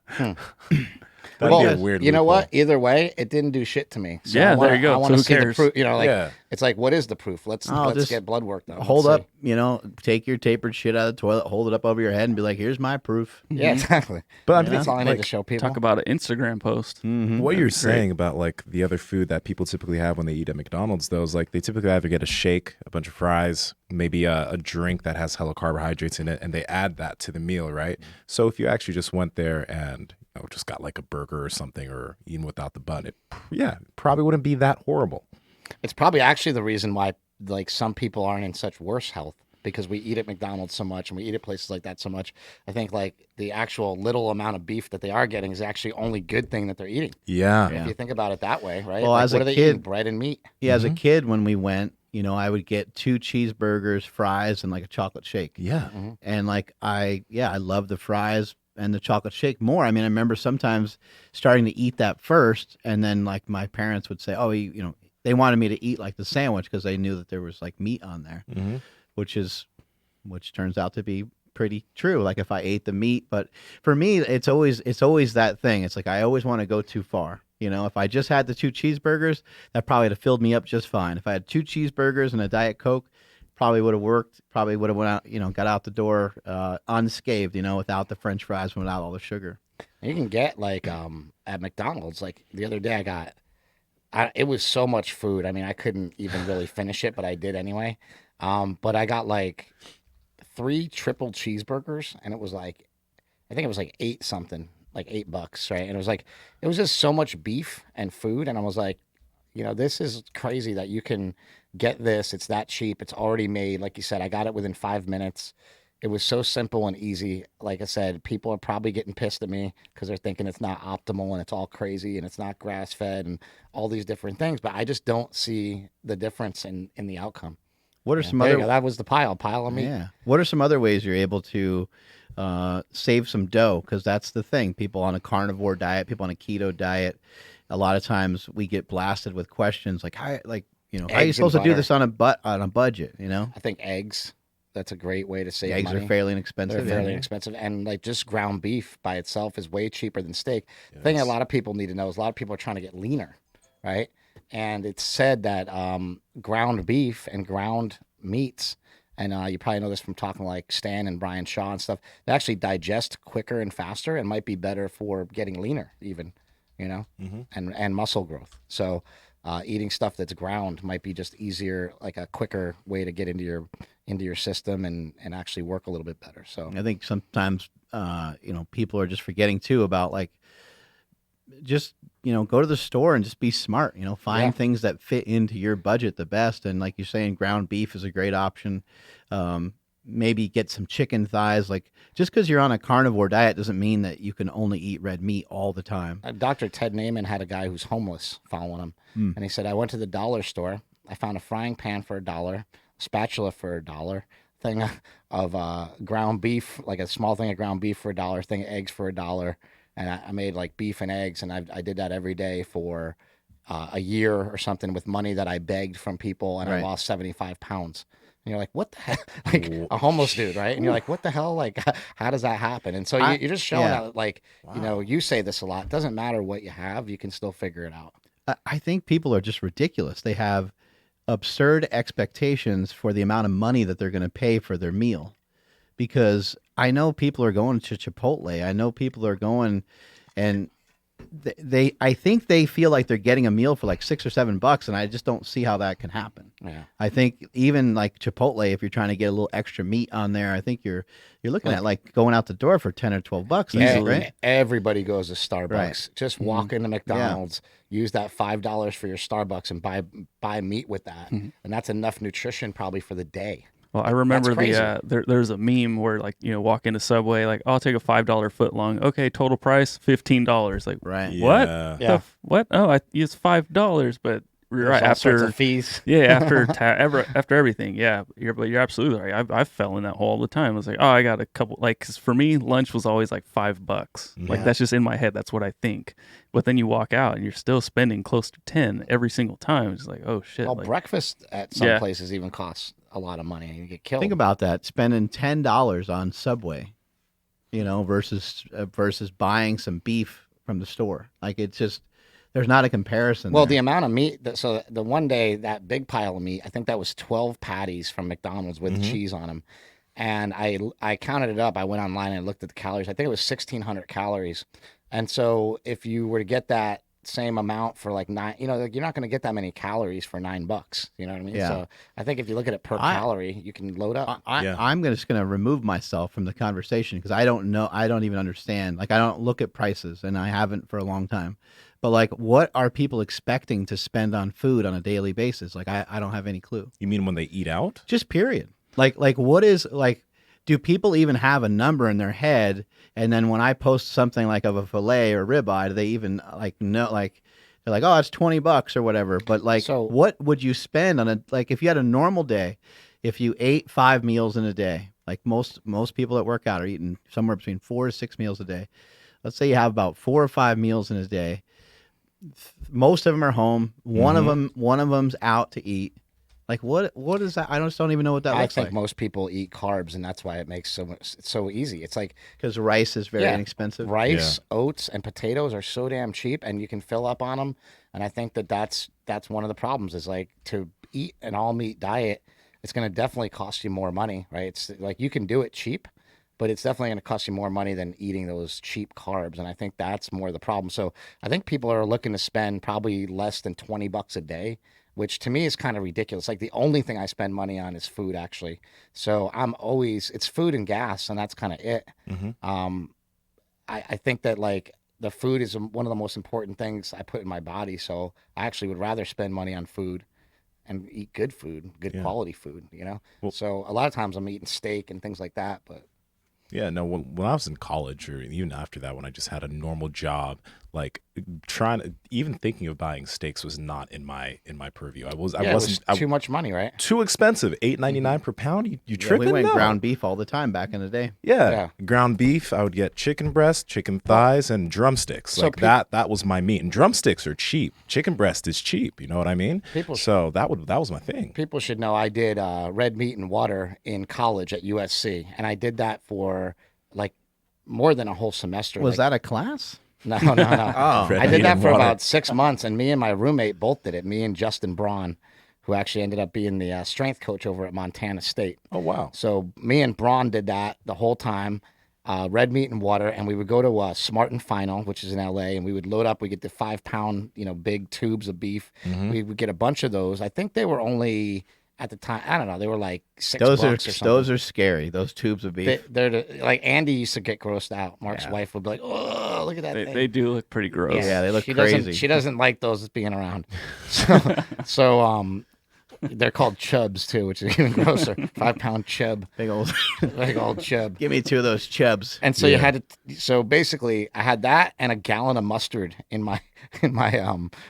That'd be a weird you know loophole. what? Either way, it didn't do shit to me. So Yeah, I wanna, there you go. I want So to who see cares? the proof. Yeah. It's like, what is the proof? Let's just get blood work done. Hold Let's up, take your tapered shit out of the toilet, hold it up over your head, and be like, "Here's my proof." see. Yeah, exactly. But I'm That's all I thinking, need like, to show people. Talk about an Instagram post. what you're saying about like the other food that people typically have when they eat at McDonald's, though, is like they typically either get a shake, a bunch of fries, maybe a drink that has hella carbohydrates in it, and they add that to the meal, right? So if you actually just went there and just got like a burger or something, or eaten without the bun, it probably wouldn't be that horrible. It's probably actually the reason why like some people aren't in such worse health because we eat at McDonald's so much and we eat at places like that so much. I think like the actual little amount of beef that they are getting is actually only good thing that they're eating. Yeah. If you think about it that way, right? Well, like, as what a are they kid- eating? Bread and meat. Yeah, as a kid when we went, I would get 2 cheeseburgers, fries, and like a chocolate shake. Yeah. And like I love the fries and the chocolate shake more. I mean, I remember sometimes starting to eat that first, and then like my parents would say, "Oh, they wanted me to eat like the sandwich because they knew that there was like meat on there," which turns out to be pretty true. Like if I ate the meat, but for me, it's always that thing. It's like I always want to go too far. If I just had the 2 cheeseburgers, that probably would have filled me up just fine. If I had 2 cheeseburgers and a Diet Coke, probably would have worked. Probably would have went out, got out the door unscathed, without the French fries and without all the sugar. You can get like at McDonald's. Like the other day, it was so much food. I mean, I couldn't even really finish it, but I did anyway. But I got like 3 triple cheeseburgers, and it was like, I think it was like 8 something, like $8, right? And it was just so much beef and food, and I was like, this is crazy that you can get this. It's that cheap. It's already made. Like you said, I got it within 5 minutes. it was so simple and easy. Like I said, people are probably getting pissed at me because they're thinking it's not optimal and it's all crazy and it's not grass fed and all these different things. But I just don't see the difference in the outcome. What are Yeah, some there you other? go. That was the pile of meat. Yeah. What are some other ways you're able to save some dough? Because that's the thing. People on a carnivore diet, people on a keto diet, a lot of times we get blasted with questions like, how are you Eggs and supposed to do butter. this on a budget? You know, I think eggs. That's a great way to save eggs money. are fairly They're inexpensive. fairly yeah. inexpensive, and like just ground beef by itself is way cheaper than steak. The thing a lot of people need to know is a lot of people are trying to get leaner, right? And it's said that ground beef and ground meats, and you probably know this from talking to like Stan and Brian Shaw and stuff, they actually digest quicker and faster and might be better for getting leaner even, and muscle growth. So eating stuff that's ground might be just easier, like a quicker way to get into your system and actually work a little bit better. So I think sometimes people are just forgetting too about like just go to the store and just be smart. Find things that fit into your budget the best. And like you're saying, ground beef is a great option. Maybe get some chicken thighs. Like just because you're on a carnivore diet doesn't mean that you can only eat red meat all the time. Dr. Ted Naiman had a guy who's homeless following him, and he said, I went to the dollar store. I found a frying pan for $1, a spatula for $1, thing of ground beef, like a small thing of ground beef for $1, thing of eggs for $1, and I made like beef and eggs, and I did that every day for a year or something with money that I begged from people, and I lost 75 pounds. And you're like, what the hell? Like a homeless dude, right? And you're like, what the hell? Like, how does that happen? And so you're just showing out, like, you say this a lot. It doesn't matter what you have. You can still figure it out. I think people are just ridiculous. They have absurd expectations for the amount of money that they're going to pay for their meal. Because I know people are going to Chipotle. I know people are going and I think they feel like they're getting a meal for like $6 or $7, and I just don't see how that can happen. Yeah. I think even like Chipotle, if you're trying to get a little extra meat on there, I think you're looking at like going out the door for $10 or $12 easily, right? Everybody goes to Starbucks. Right. Just walk into McDonald's, use that $5 for your Starbucks, and buy meat with that, and that's enough nutrition probably for the day. Well, I remember there's a meme where like walk into Subway, like I'll take a $5 foot long. Okay, total price $15. Like right? What? Yeah. What? Oh, I used $5, but you're right. All After sorts of fees. Yeah, after everything, yeah. You're absolutely right. I fell in that hole all the time. I was like, oh, I got a couple. Like, 'cause for me, lunch was always like $5. Like that's just in my head. That's what I think. But then you walk out and you're still spending close to 10 every single time. It's like, oh shit. Well, like, breakfast at some places even costs a lot of money, and you get killed. Think about that, spending $10 on Subway, versus buying some beef from the store. Like it's just there's not a comparison. Well, there. the amount of meat. So the one day that big pile of meat, I think that was 12 patties from McDonald's with cheese on them, and I counted it up. I went online and looked at the calories. I think it was 1,600 calories, and so if you were to get that same amount for like $9, you're not going to get that many calories for $9. You know what I mean? Yeah. So I think if you look at it per calorie, you can load up. I'm just going to remove myself from the conversation because I don't know. I don't even understand. Like I don't look at prices, and I haven't for a long time. But like, what are people expecting to spend on food on a daily basis? Like I don't have any clue. You mean when they eat out? Just period. Like what is like? Do people even have a number in their head? And then when I post something like of a fillet or ribeye, do they even like know? Like they're like, oh, it's $20 or whatever. But like, So- what would you spend on if you had a normal day, if you ate 5 meals in a day, like most people that work out are eating somewhere between 4 to 6 meals a day. Let's say you have about 4 or 5 meals in a day. Most of them are home. One of them's out to eat. Like what is that? I just don't even know what that I looks think like. most people eat carbs, and that's why it makes it's so easy. It's like Because rice is very inexpensive. rice, oats, and potatoes are so damn cheap, and you can fill up on them. And I think that's one of the problems is like to eat an all meat diet. It's going to definitely cost you more money, right? It's like you can do it cheap, but it's definitely going to cost you more money than eating those cheap carbs. And I think that's more the problem. So I think people are looking to spend probably less than $20 a day, which to me is kind of ridiculous. Like the only thing I spend money on is food, actually. So it's food and gas, and that's kind of it. I think that like the food is one of the most important things I put in my body. So I actually would rather spend money on food and eat good food, good Yeah. quality food, Well- so a lot of times I'm eating steak and things like that, but Yeah, no, when I was in college or even after that, when I just had a normal job, like even thinking of buying steaks was not in my purview. I it wasn't was too much money, right? too expensive. $8.99 per pound. You Yeah, tripping? we went No. ground beef all the time back in the day. Yeah. Yeah. Ground beef. I would get chicken breast, chicken thighs, and drumsticks. So Like that was my meat. And drumsticks are cheap. Chicken breast is cheap. You know what I mean? So that was my thing. People should know I did red meat and water in college at USC, and I did that for like more than a whole semester. Was like, that a class? No. Oh. Red I meat did that and for water. about 6 months, and me and my roommate both did it. Me and Justin Braun, who actually ended up being the strength coach over at Montana State. Oh wow. So me and Braun did that the whole time, red meat and water, and we would go to Smart and Final, which is in LA, and we would load up. We get the 5-pound, big tubes of beef. Mm-hmm. We would get a bunch of those. I think they were only at the time. I don't know. They were like $6 Those or something. those are scary. Those tubes of beef. They're like Andy used to get grossed out. Mark's wife would be like, "Oh, look at that thing." They do look pretty gross. Yeah, they look she crazy. She doesn't like those being around. So they're called chubs too, which is even grosser. 5-pound chub, Big old. big old chub. Give me 2 of those chubs. And so you had to. So basically, I had that and a gallon of mustard in my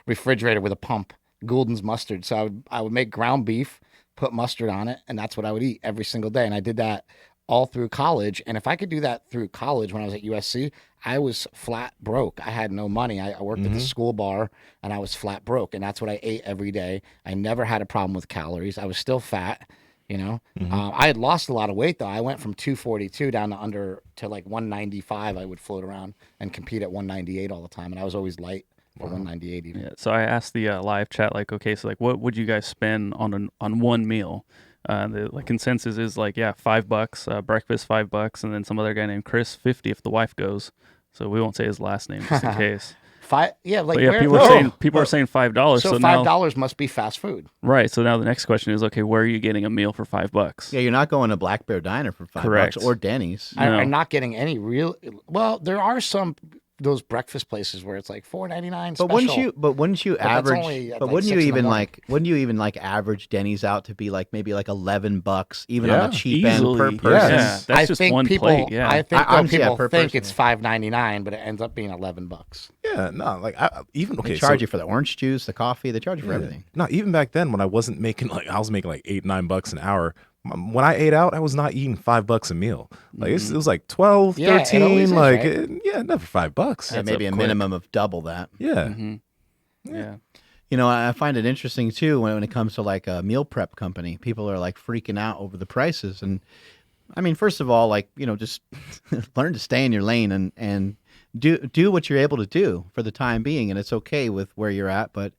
refrigerator with a pump, Goulden's mustard. So I would make ground beef, put mustard on it, and that's what I would eat every single day. And I did that all through college. And if I could do that through college when I was at USC, I was flat broke. I had no money. I worked at the school bar, and I was flat broke. And that's what I ate every day. I never had a problem with calories. I was still fat. I had lost a lot of weight though. I went from 242 down to like 195. I would float around and compete at 198 all the time, and I was always light for 198 even. Yeah. So I asked the live chat, like, okay, so like, what would you guys spend on one meal? The like consensus is like, yeah, $5, breakfast $5, and then some other guy named Chris 50 if the wife goes. So we won't say his last name just in case. But yeah, where, people are saying $5. So $5 must be fast food, right? So now the next question is, okay, where are you getting a meal for $5? Yeah, you're not going to Black Bear Diner for $5 Correct. or Denny's. No. I'm not getting any real. Well, there are some those breakfast places where it's like $4.99. But wouldn't you that's average? only at But like wouldn't 6 you in the even morning. wouldn't you even like average Denny's out to be like maybe like $11 even on Yeah, the cheap end per easily. person? Yeah, that's I just think one people, plate. Yeah, I think I'm- people per think person, it's $5.99, but it ends up being $11. Yeah, no, like even okay. They charge so, you for the orange juice, the coffee. They charge you for everything. No, even back then when I was making like $8-9 an hour. When I ate out, I was not eating $5 a meal. Like it was like 12, Yeah, it 13, always is, like right? never $5. Yeah, maybe a quick. minimum of double that. Yeah. yeah. I find it interesting too when it comes to like a meal prep company. People are like freaking out over the prices, and I mean, first of all, like just learn to stay in your lane and do what you're able to do for the time being, and it's okay with where you're at, but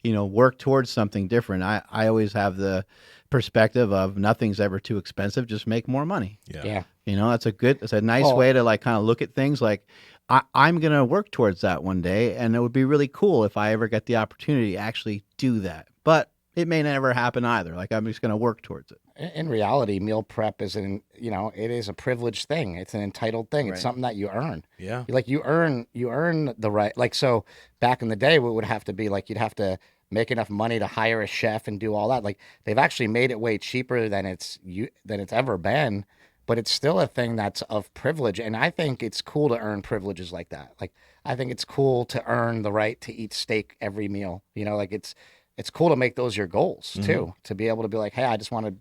work towards something different. I always have the perspective of nothing's ever too expensive, just make more money. Yeah. It's a nice way to like kind of look at things. Like I'm going to work towards that one day, and it would be really cool if I ever get the opportunity to actually do that, but it may never happen either. Like I'm just going to work towards it. In reality, meal prep is it is a privileged thing. It's an entitled thing. It's Right. something that you earn. Yeah. Like you earn the right. Like, so back in the day, what would have to be like, you'd have to make enough money to hire a chef and do all that. Like they've actually made it way cheaper than it's ever been, but it's still a thing that's of privilege. And I think it's cool to earn privileges like that. Like I think it's cool to earn the right to eat steak every meal. Like it's cool to make those your goals too, to be able to be like, hey, I just want to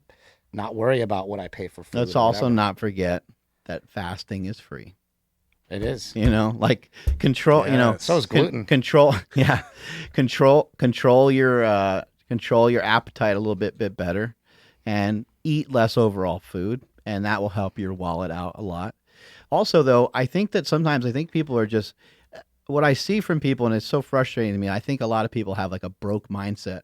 not worry about what I pay for food. Let's or also whatever. not forget that fasting is free. It is. Like control. Yes. So is gluten. Control. Yeah, control your appetite a little bit better, and eat less overall food, and that will help your wallet out a lot. Also, though, I think people are just what I see from people, and it's so frustrating to me. I think a lot of people have like a broke mindset.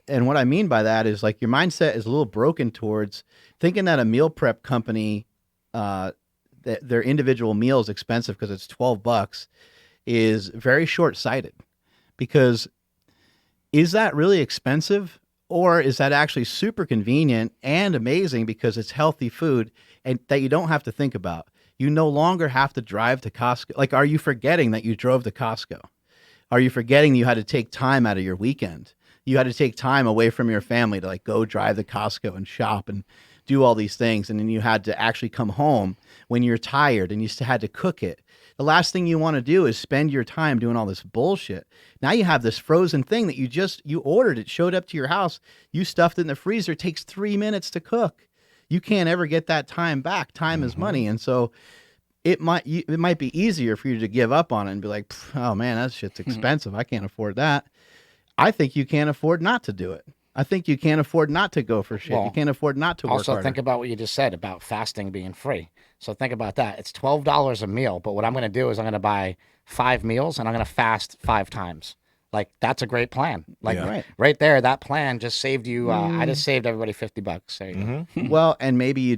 And what I mean by that is like your mindset is a little broken towards thinking that a meal prep company, their individual meal is expensive because it's $12 is very short-sighted. Because is that really expensive, or is that actually super convenient and amazing because it's healthy food and that you don't have to think about? You no longer have to drive to Costco. Like, are you forgetting that you drove to Costco? Are you forgetting you had to take time out of your weekend you had to take time away from your family to like go drive to Costco and shop and do all these things. And then you had to actually come home when you're tired and you still had to cook it. The last thing you want to do is spend your time doing all this bullshit. Now you have this frozen thing that you ordered. It showed up to your house. You stuffed it in the freezer. It takes 3 minutes to cook. You can't ever get that time back. Time is money. And so it might be easier for you to give up on it and be like, oh man, that shit's expensive. I can't afford that. I think you can't afford not to do it. I think you can't afford not to go for shit. You can't afford not to work Also, harder. think about what you just said about fasting being free. So think about that. It's $12 a meal, but what I'm going to do is I'm going to buy 5 meals and I'm going to fast 5 times. Like, that's a great plan. Like, right there, that plan just saved you. I just saved everybody $50. There you go. Well, and maybe you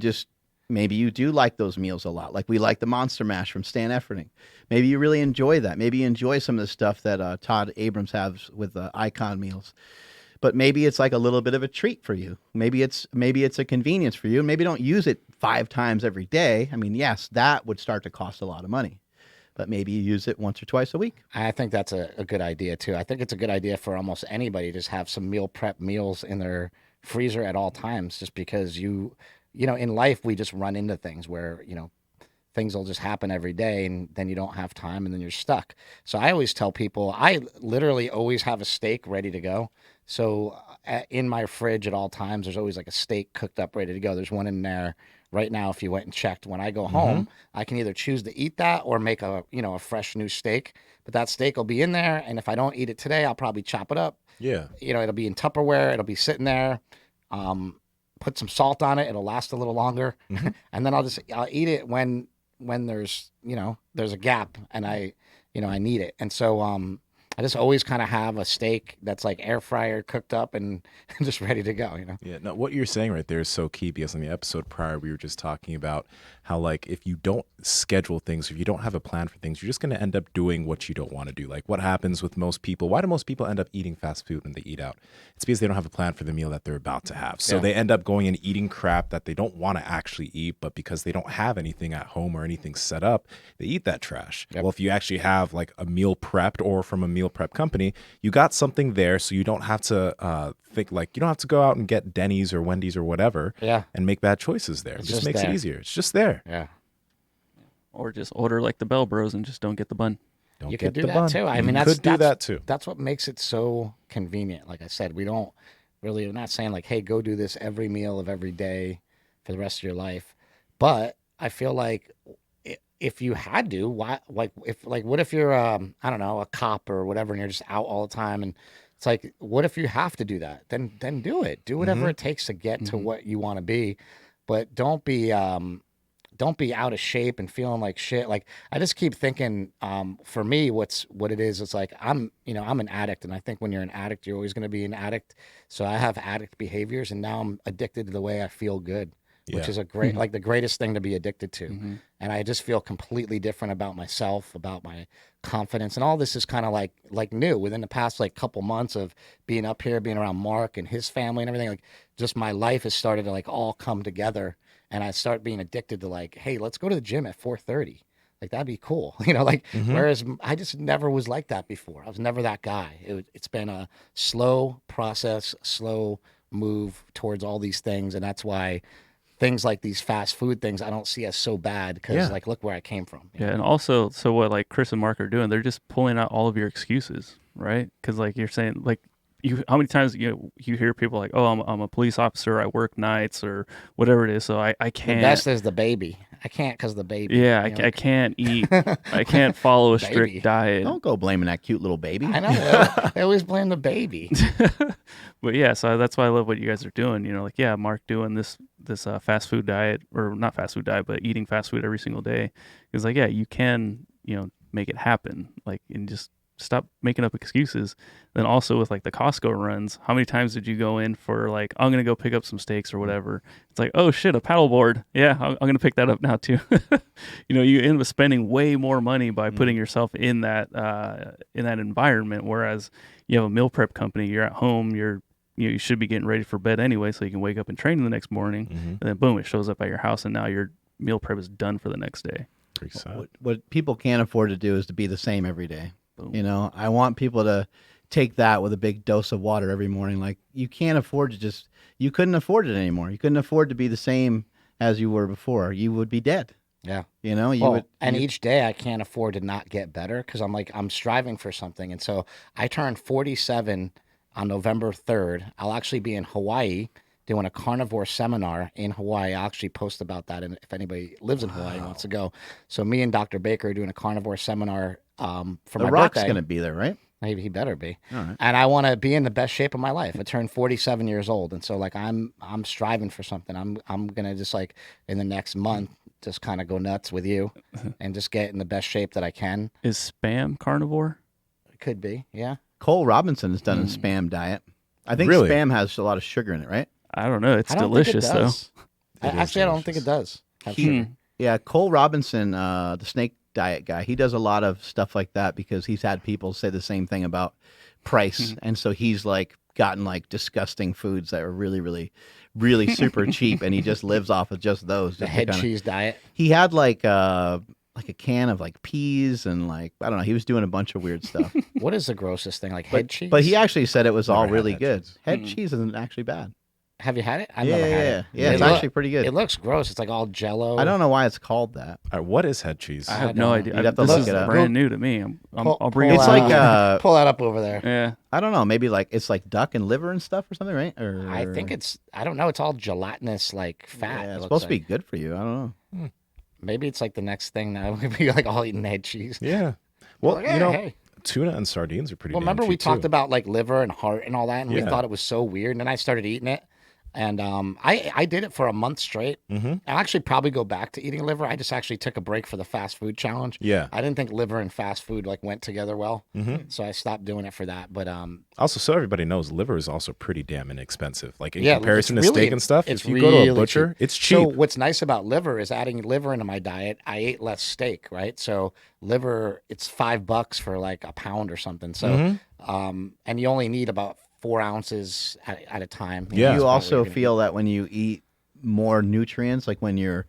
do like those meals a lot. Like we like the Monster Mash from Stan Efferding. Maybe you really enjoy that. Maybe you enjoy some of the stuff that Todd Abrams has with Icon meals. But maybe it's like a little bit of a treat for you. Maybe it's a convenience for you. Maybe don't use it 5 times every day. I mean, yes, that would start to cost a lot of money. But maybe you use it once or twice a week. I think that's a good idea too. I think it's a good idea for almost anybody to just have some meal prep meals in their freezer at all times, just because you know, in life we just run into things where, you know, things will just happen every day and then you don't have time and then you're stuck. So I always tell people, I literally always have a steak ready to go. So in my fridge at all times, there's always like a steak cooked up, ready to go. There's one in there right now. If you went and checked, when I go home, I can either choose to eat that or make a fresh new steak. But that steak will be in there. And if I don't eat it today, I'll probably chop it up. Yeah. You know, it'll be in Tupperware. It'll be sitting there. Put some salt on it. It'll last a little longer. And then I'll eat it when there's a gap and I need it. And so I just always kind of have a steak that's like air fryer cooked up and just ready to go, you know? Yeah, no, what you're saying right there is so key, because in the episode prior, we were just talking about how, like, if you don't schedule things, if you don't have a plan for things, you're just going to end up doing what you don't want to do. Like, what happens with most people? Why do most people end up eating fast food when they eat out? It's because they don't have a plan for the meal that they're about to have. So they end up going and eating crap that they don't want to actually eat, but because they don't have anything at home or anything set up, they eat that trash. Well, if you actually have like a meal prepped or from a meal prep company, you got something there, so you don't have to think, like, you don't have to go out and get Denny's or Wendy's or whatever and make bad choices there. It just makes it easier. It's just there. Yeah. Or just order like the Bell Bros and just don't get the bun. You could do that too. I mean, that's what makes it so convenient. Like I said, we're not saying like, hey, go do this every meal of every day for the rest of your life. But I feel like if you had to, what if you're I don't know, a cop or whatever, and you're just out all the time, and it's like, what if you have to do that? Then do it. Do whatever it takes to get to what you want to be, but don't be out of shape and feeling like shit. Like, I just keep thinking, for me, what it is, it's like, I'm an addict, and I think when you're an addict, you're always going to be an addict. So I have addict behaviors, and now I'm addicted to the way I feel good. Which is a great, like the greatest thing to be addicted to. And I just feel completely different about myself, about my confidence. And all this is kind of like new within the past, like, couple months of being up here, being around Mark and his family and everything. Like, just my life has started to like all come together, and I start being addicted to like, hey, let's go to the gym at 4:30. Like, that'd be cool. Whereas I just never was like that before. I was never that guy. It's been a slow process, slow move towards all these things. And that's why things like these fast food things, I don't see as so bad, because like, look where I came from. Yeah, and also, so what like Chris and Mark are doing, they're just pulling out all of your excuses, right? Because like you're saying, like, how many times you hear people like, oh, I'm a police officer, I work nights or whatever it is, so I can't. The best is the baby. I can't because the baby. Yeah, I can't eat. I can't follow a strict diet. Don't go blaming that cute little baby. I know. They always blame the baby. But yeah, so that's why I love what you guys are doing. Like, yeah, Mark doing this fast food diet, or not fast food diet, but eating fast food every single day. It's like, yeah, you can, make it happen. Like, and just stop making up excuses. Then also with like the Costco runs, how many times did you go in for like, I'm going to go pick up some steaks or whatever? It's like, oh shit, a paddleboard. Yeah, I'm going to pick that up now too. You end up spending way more money by putting yourself in that environment. Whereas you have a meal prep company, you're at home, you should be getting ready for bed anyway, so you can wake up and train the next morning. And then boom, it shows up at your house, and now your meal prep is done for the next day. What people can't afford to do is to be the same every day. Boom. I want people to take that with a big dose of water every morning. Like you can't afford to you couldn't afford it anymore. You couldn't afford to be the same as you were before. You would be dead. Yeah. You know, each day I can't afford to not get better because I'm striving for something. And so I turn 47 on November 3rd. I'll actually be in Hawaii doing a carnivore seminar in Hawaii. I'll actually post about that. And if anybody lives in Hawaii and wants to go. So me and Dr. Baker are doing a carnivore seminar for my Rock's birthday. going to be there, right? Maybe he better be. All right. And I want to be in the best shape of my life. I turned 47 years old. And so like I'm striving for something. I'm going to just like in the next month, just kind of go nuts with you and just get in the best shape that I can. Is Spam carnivore? It could be. Yeah. Cole Robinson has done a Spam diet. I think Really? Spam has a lot of sugar in it, right? I don't know. It's I don't think it delicious though. does. Actually, I don't think it does. have sugar. Yeah, Cole Robinson, the snake diet guy, he does a lot of stuff like that because he's had people say the same thing about price. And so he's like gotten like disgusting foods that are really, really, really super cheap. And he just lives off of just those. The just to head kinda- cheese diet. He had like a can of like peas and like, I don't know. He was doing a bunch of weird stuff. What is the grossest thing? Like head cheese? But he actually said it was all Never had really head good. cheese. Head cheese isn't actually bad. Have you had it? I've Yeah, never had it. yeah. It's It look- actually pretty good. It looks gross. It's like all jello. I don't know why it's called that. All right, what is head cheese? I have no idea. You'd have to This look is it up. brand new to me. I'll bring It's it. like pull that up over there. Yeah. I don't know, maybe like it's like duck and liver and stuff or something, right? Or I think I don't know. It's all gelatinous, like fat. yeah, it it's looks supposed to like. be good for you. I don't know. Maybe it's like the next thing now. We'll be like all eating head cheese. Yeah. Well, Like, you know, hey. tuna and sardines are pretty. Well, damn remember we cheap, talked too. about like liver and heart and all that, and we Yeah. thought it was so weird. And then I started eating it, and I did it for a month straight. Mm-hmm. I'll actually probably go back to eating liver. I just actually took a break for the fast food challenge. Yeah. I didn't think liver and fast food like went together well, Mm-hmm. so I stopped doing it for that. But Also, so everybody knows, liver is also pretty damn inexpensive. Like in Yeah, comparison to it's really- steak and stuff, it's if you go to a really butcher, cheap. it's cheap. So what's nice about liver is adding liver into my diet. I ate less steak, right? So liver, it's $5 for like a pound or something. So, Mm-hmm. and you only need about 4 ounces at a time. Yeah. You that's also what we're gonna feel that when you eat more nutrients, like when you're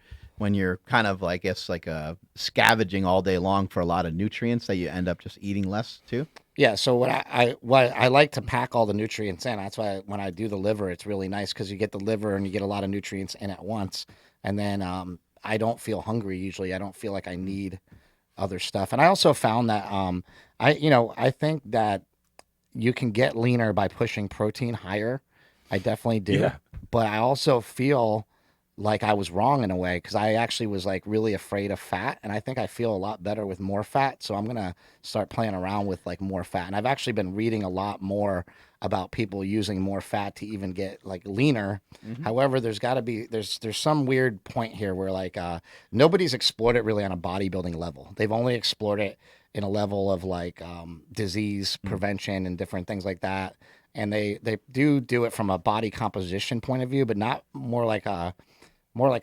kind of like it's like scavenging all day long for a lot of nutrients, that you end up just eating less too. Yeah, so what I like to pack all the nutrients in. That's why when I do the liver, it's really nice because you get the liver and you get a lot of nutrients in at once. And then I don't feel hungry usually. I don't feel like I need other stuff. And I also found that I think that you can get leaner by pushing protein higher. I definitely do. Yeah. But I also feel like I was wrong in a way because I actually was like really afraid of fat, and I think I feel a lot better with more fat. So I'm gonna start playing around with like more fat, and I've actually been reading a lot more about people using more fat to even get like leaner. However, there's got to be there's some weird point here where like nobody's explored it really on a bodybuilding level. They've only explored it in a level of like disease prevention and different things like that. And they do it from a body composition point of view, but not more like a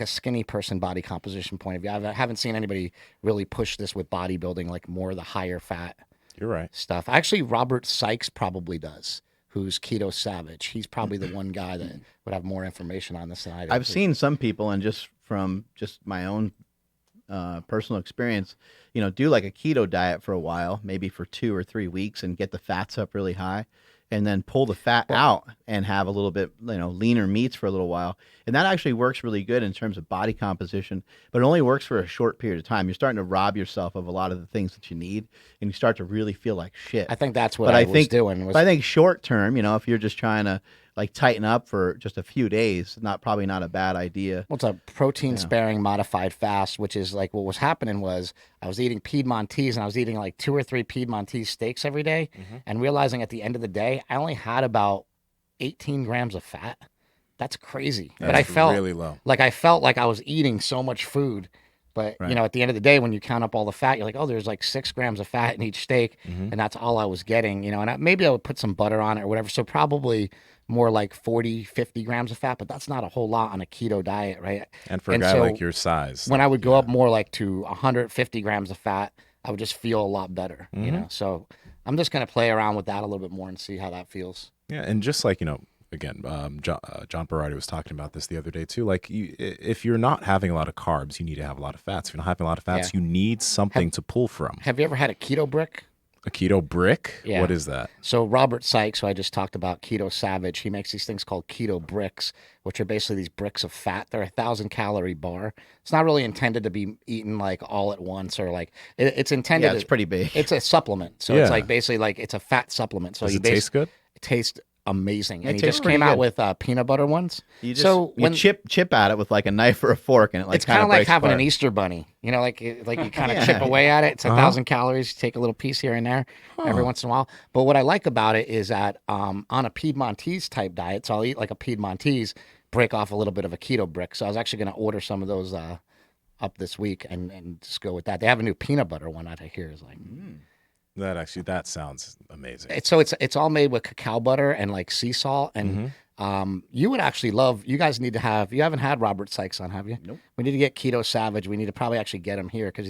skinny person body composition point of view. I haven't seen anybody really push this with bodybuilding, like more the higher fat You're right. stuff. Actually, Robert Sykes probably does, who's Keto Savage. He's probably the one guy that would have more information on this than I do. I've seen some people, and just from just my own personal experience, do like a keto diet for a while, maybe for 2 or 3 weeks, and get the fats up really high, and then pull the fat out and have a little bit, leaner meats for a little while. And that actually works really good in terms of body composition, but it only works for a short period of time. You're starting to rob yourself of a lot of the things that you need, and you start to really feel like shit. I think that's what But I I was think- doing. Was, But I think short term, if you're just trying to like tighten up for just a few days, probably not a bad idea. well, it's a protein sparing modified fast, which is like what was happening was I was eating Piedmontese and I was eating like 2 or 3 Piedmontese steaks every day, and realizing at the end of the day I only had about 18 grams of fat. That's crazy. But I That's felt really low. like I was eating so much food. But Right. at the end of the day, when you count up all the fat, you're like, oh, there's like 6 grams of fat in each steak, and that's all I was getting. And maybe I would put some butter on it or whatever. So probably more like 40, 50 grams of fat, but that's not a whole lot on a keto diet, right? And for a guy so like your size, when I would go up more like to 150 grams of fat, I would just feel a lot better, So I'm just gonna play around with that a little bit more and see how that feels. yeah, and just like again, John Berardi was talking about this the other day too. Like, if you're not having a lot of carbs, you need to have a lot of fats. If you're not having a lot of fats, Yeah. you need something to pull from. Have you ever had a keto brick? A keto brick? Yeah. What is that? So Robert Sykes, who I just talked about, Keto Savage, he makes these things called Keto Bricks, which are basically these bricks of fat. They're 1,000-calorie bar. It's not really intended to be eaten like all at once or like it's intended. Yeah, it's pretty big. It's a supplement, so it's like basically like it's a fat supplement. So Does it taste good? It tastes amazing. It And he tastes just pretty came out good. with peanut butter ones. You just so you chip at it with like a knife or a fork, and it like it's kind of like breaks having apart. an Easter bunny. You know, like you kind of Yeah. chip away at it. It's 1,000 calories. You take a little piece here and there every once in a while. But what I like about it is that on a Piedmontese type diet, so I'll eat like a Piedmontese, break off a little bit of a keto brick. So I was actually going to order some of those up this week and just go with that. They have a new peanut butter one out here. Is like. That sounds amazing. It's all made with cacao butter and like sea salt and you would actually love. You guys need to have. You haven't had Robert Sykes on, have you? Nope. We need to get Keto Savage. We need to probably actually get him here because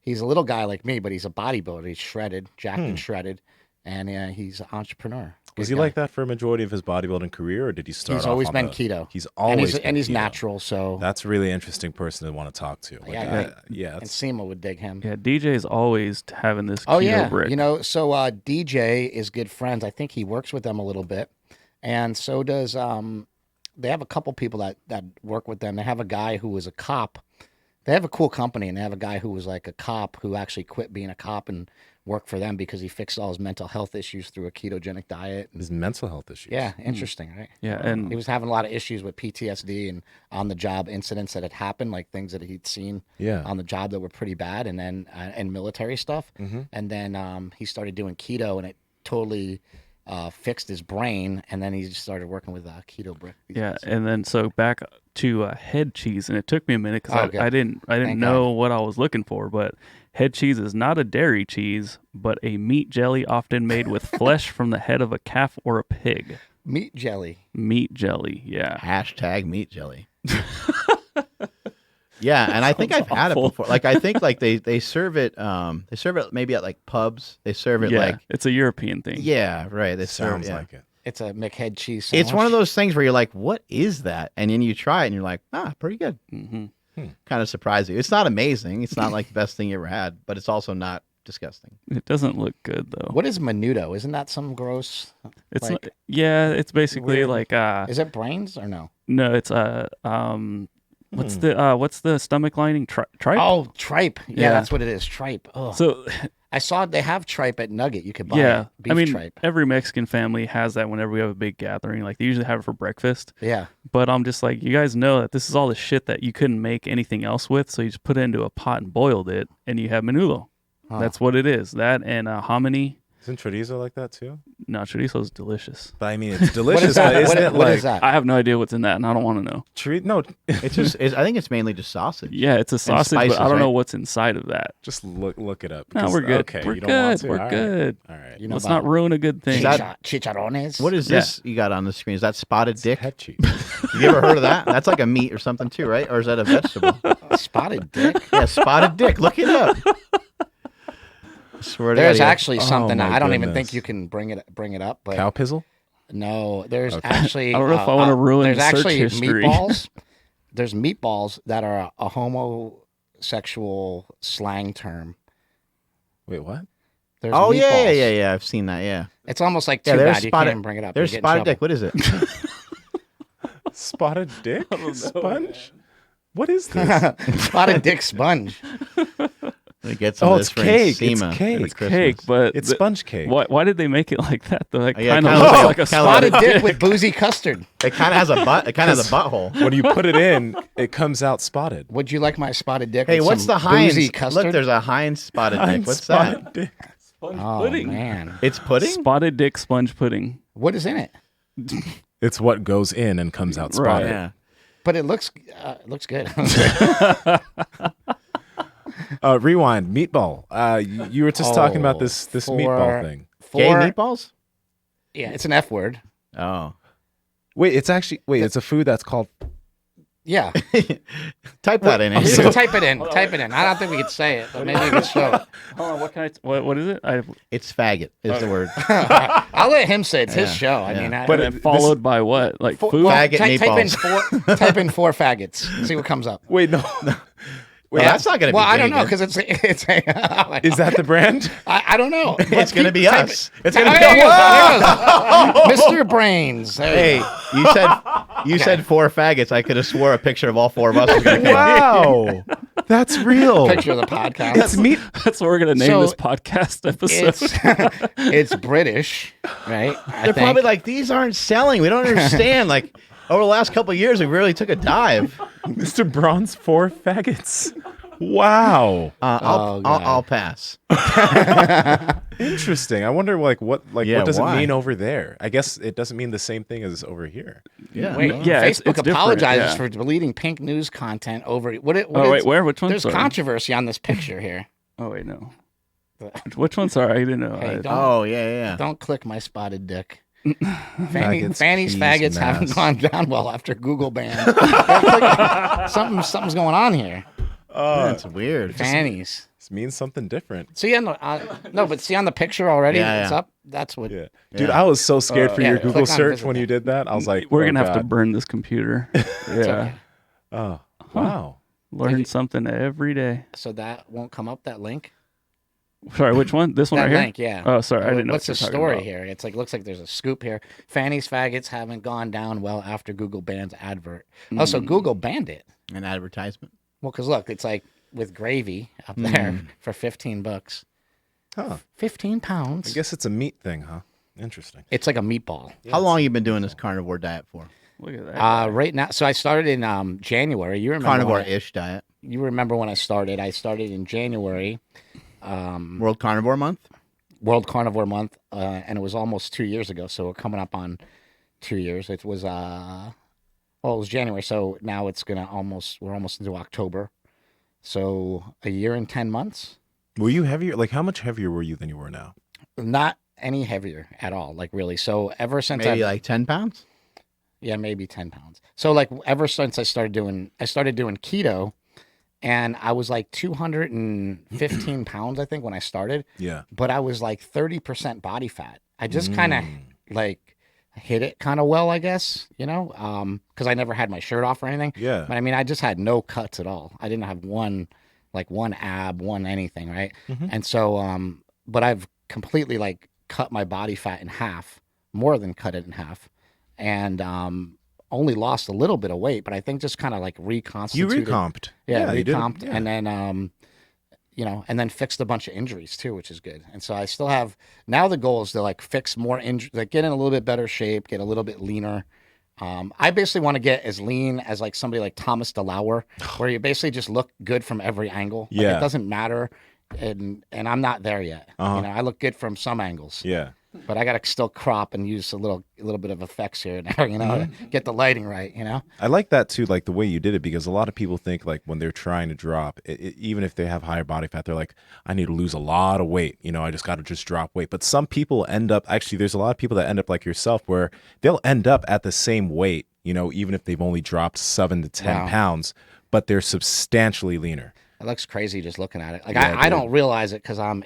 he's a little guy like me, but he's a bodybuilder. He's shredded, jacked and shredded, and he's an entrepreneur. Was Good he guy. like that for a majority of his bodybuilding career, or did he start? He's off always on been the- keto. He's always and he's keto. natural. So That's a really interesting person to want to talk to. Like, Yeah, yeah. and That's, Nsima would dig him. Yeah, DJ's always having this Oh keto yeah, brick. you know. So DJ is good friends. I think he works with them a little bit, and so does they have a couple people that work with them. They have a guy who was a cop. They have a cool company, and they have a guy who was like a cop who actually quit being a cop and worked for them because he fixed all his mental health issues through a ketogenic diet. his mental health issues. Yeah, interesting, right? Yeah, and He was having a lot of issues with PTSD and on the job incidents that had happened, like things that he'd seen Yeah. on the job that were pretty bad, and then and military stuff. And then he started doing keto, and it totally fixed his brain. And then he just started working with Keto Brick. yeah, and then so back to head cheese, and it took me a minute because Okay. I didn't Thank know what I was looking for, but head cheese is not a dairy cheese, but a meat jelly often made with flesh from the head of a calf or a pig. Meat jelly. Meat jelly, yeah. Hashtag meat jelly. Yeah, and I think I've had it awful. before. Like I think like they serve it maybe at like pubs. They serve it Yeah, like it's a European thing. yeah, right. They serve Sounds yeah. like it. It's a McHead cheese sandwich. It's one of those things where you're like, what is that? And then you try it and you're like, pretty good. hmm Kind of surprising. It's not amazing. It's not like the best thing you ever had, but it's also not disgusting. It doesn't look good though. What is menudo? Isn't that some gross? It's like, not, yeah, it's basically weird- like Is it brains or no? no, it's what's the stomach lining? Tripe. Oh, tripe. Yeah, Yeah. that's what it is. Tripe. Oh, So I saw they have tripe at Nugget. You could buy yeah, it. Beef I mean tripe. every Mexican family has that whenever we have a big gathering. Like they usually have it for breakfast. Yeah. But I'm just like, you guys know that this is all the shit that you couldn't make anything else with, so you just put it into a pot and boiled it, and you have menudo. Huh. That's what it is. That and hominy. Isn't chorizo like that too? No, chorizo is delicious. But I mean, it's What delicious. is that? But isn't What- it what like is that? I have no idea what's in that, and I don't want to know. No, It's just I think it's mainly just sausage. Yeah, it's a sausage, but spices, I don't know right? what's inside of that. just look it up. No, because- we're good. Okay, we're you don't want good. to? We're All right. good. All right. You know Let's about not ruin a good thing. Is that- chicharrones. What is Yeah. this you got on the screen? Is that spotted dick? Head cheese. You ever heard of that? That's like a meat or something too, right? Or is that a vegetable? spotted dick? Yeah, spotted dick. Look it up. I swear to There's God, actually Oh, something. my I don't even goodness. think you can bring it up, but Cow pizzle. no, there's actually. I don't know if I wanna ruin There's search actually history. meatballs. There's meatballs that are a homosexual slang term. Wait, what? There's Oh yeah, meatballs. yeah. I've seen that. Yeah. It's almost like too Yeah, there's bad you can't spotted- even bring it up. There's You get in spotted dick. trouble. What is it? Spotted dick? don't know, Sponge? What is this? Spotted dick sponge. Let me get some Oh, of it's this for cake. It's Nsima cake. for It's Christmas. Cake, but It's sponge cake. why did they make it like that? Though, like Yeah, kind of kinda looks looks like a like- kinda spotted Spotted dick. dick with boozy custard. It kind of has a butt. It kind of has a butthole. When you put it in, it comes out spotted. Would you like my spotted dick? Hey, with what's some the Heinz? boozy custard? Look, there's a Heinz spotted dick. What's Spotted that? dick. Sponge oh pudding. man, It's pudding. Spotted dick sponge pudding. what is in it? It's what goes in and comes out Right. spotted. Yeah. But it looks good. Rewind. Meatball. You were just talking about this for- meatball thing. Gay For- meatballs? Yeah, it's an F word. Oh. Wait, it's a food that's called. Yeah, Type that in. you Andy. can type it in. Type it in. I don't think we could say it, but maybe we could show it. Hold on, what can what is it? It's faggot is the word. I'll let him say it's his Yeah, show. I yeah. mean, But And then followed by what? Like food? Faggot type in meatballs. type in four faggots. See what comes up. Wait, no. Well, that's not going to be. Well, I don't know good. because it's a. Is that the brand? I don't know. It's going to be Type us. it- It's going to be There it us. is. Mr. Brains. There you Hey, go. you said 4 faggots. I could have swore a picture of all 4 of us was going to come up. Wow, that's real. Picture of the podcast. It's meat. That's what we're gonna name So, this podcast episode. It's British, right? They're probably like, these aren't selling. We don't understand. Like, over the last couple of years, we really took a dive. Mr. Braun's 4 faggots. Wow. I'll pass. Interesting. I wonder what Yeah, does why? it mean over there? I guess it doesn't mean the same thing as over here. Yeah. Wait, Yeah, it's Facebook different, apologizes yeah. for deleting pink news content over. What Oh, wait, where? Which one? There's Sorry. controversy on this picture here. Oh wait, no. Which one? Sorry, I didn't know. Hey, don't, Oh, yeah. don't click my spotted dick. Faggots, Fanny's peas, faggots mass. haven't gone down well after Google ban. Something's going on here. That's weird. Fannies. This means something different. See, no, but see on the picture already, Yeah, it's yeah. up. That's what. Yeah. Dude, I was so scared for yeah, your click Google on search visit when that. you did that. I was like, We're oh, gonna have to God. burn this computer. Yeah. okay. Oh, wow. Learn something every day. So that won't come up. That link. Sorry, which one? This one That right here? link, yeah. Oh, sorry, I didn't know. What's the what you're talking story about. here? It's like looks like there's a scoop here. Fanny's faggots haven't gone down well after Google bans advert. Oh, so Google banned it. An advertisement. Well, because look, it's like with gravy up there for $15. Huh. 15 pounds. I guess it's a meat thing, huh? Interesting. It's like a meatball. How long you been doing this carnivore diet for? Look at that. Right now, so I started in January. You remember Carnivore-ish diet. You remember when I started? I started in January, World Carnivore Month. World Carnivore Month, and it was almost 2 years ago. So we're coming up on 2 years. It was it was January. So now it's we're almost into October. So a year and 10 months. Were you heavier? Like, how much heavier were you than you were now? Not any heavier at all. Like really. So ever since Maybe like 10 pounds. Yeah, maybe 10 pounds. So like ever since I started doing keto, and I was like 215 pounds, I think, when I started, Yeah. but I was like 30% body fat. I just kind of like hit it kind of well, I guess, because I never had my shirt off or anything. Yeah. But I mean, I just had no cuts at all. I didn't have one ab, one anything, right? And so, but I've completely like cut my body fat in half, more than cut it in half. And only lost a little bit of weight, but I think just kind of like reconstituted. You recomped. Yeah, you did. recomped, Yeah. and then and then fixed a bunch of injuries too, which is good. And so I still have now the goal is to like fix more injuries, like get in a little bit better shape, get a little bit leaner. I basically want to get as lean as like somebody like Thomas DeLauer, where you basically just look good from every angle. Like, Yeah. it doesn't matter, and I'm not there yet. I look good from some angles. Yeah. But I gotta still crop and use a little bit of effects here and there, to get the lighting right, I like that too, like the way you did it, because a lot of people think like when they're trying to drop, even if they have higher body fat, they're like, I need to lose a lot of weight. I just got to just drop weight. But some people end up, actually, there's a lot of people that end up like yourself where they'll end up at the same weight, even if they've only dropped 7 to 10 Wow. pounds, but they're substantially leaner. It looks crazy just looking at it. Like Yeah, I don't realize it because I'm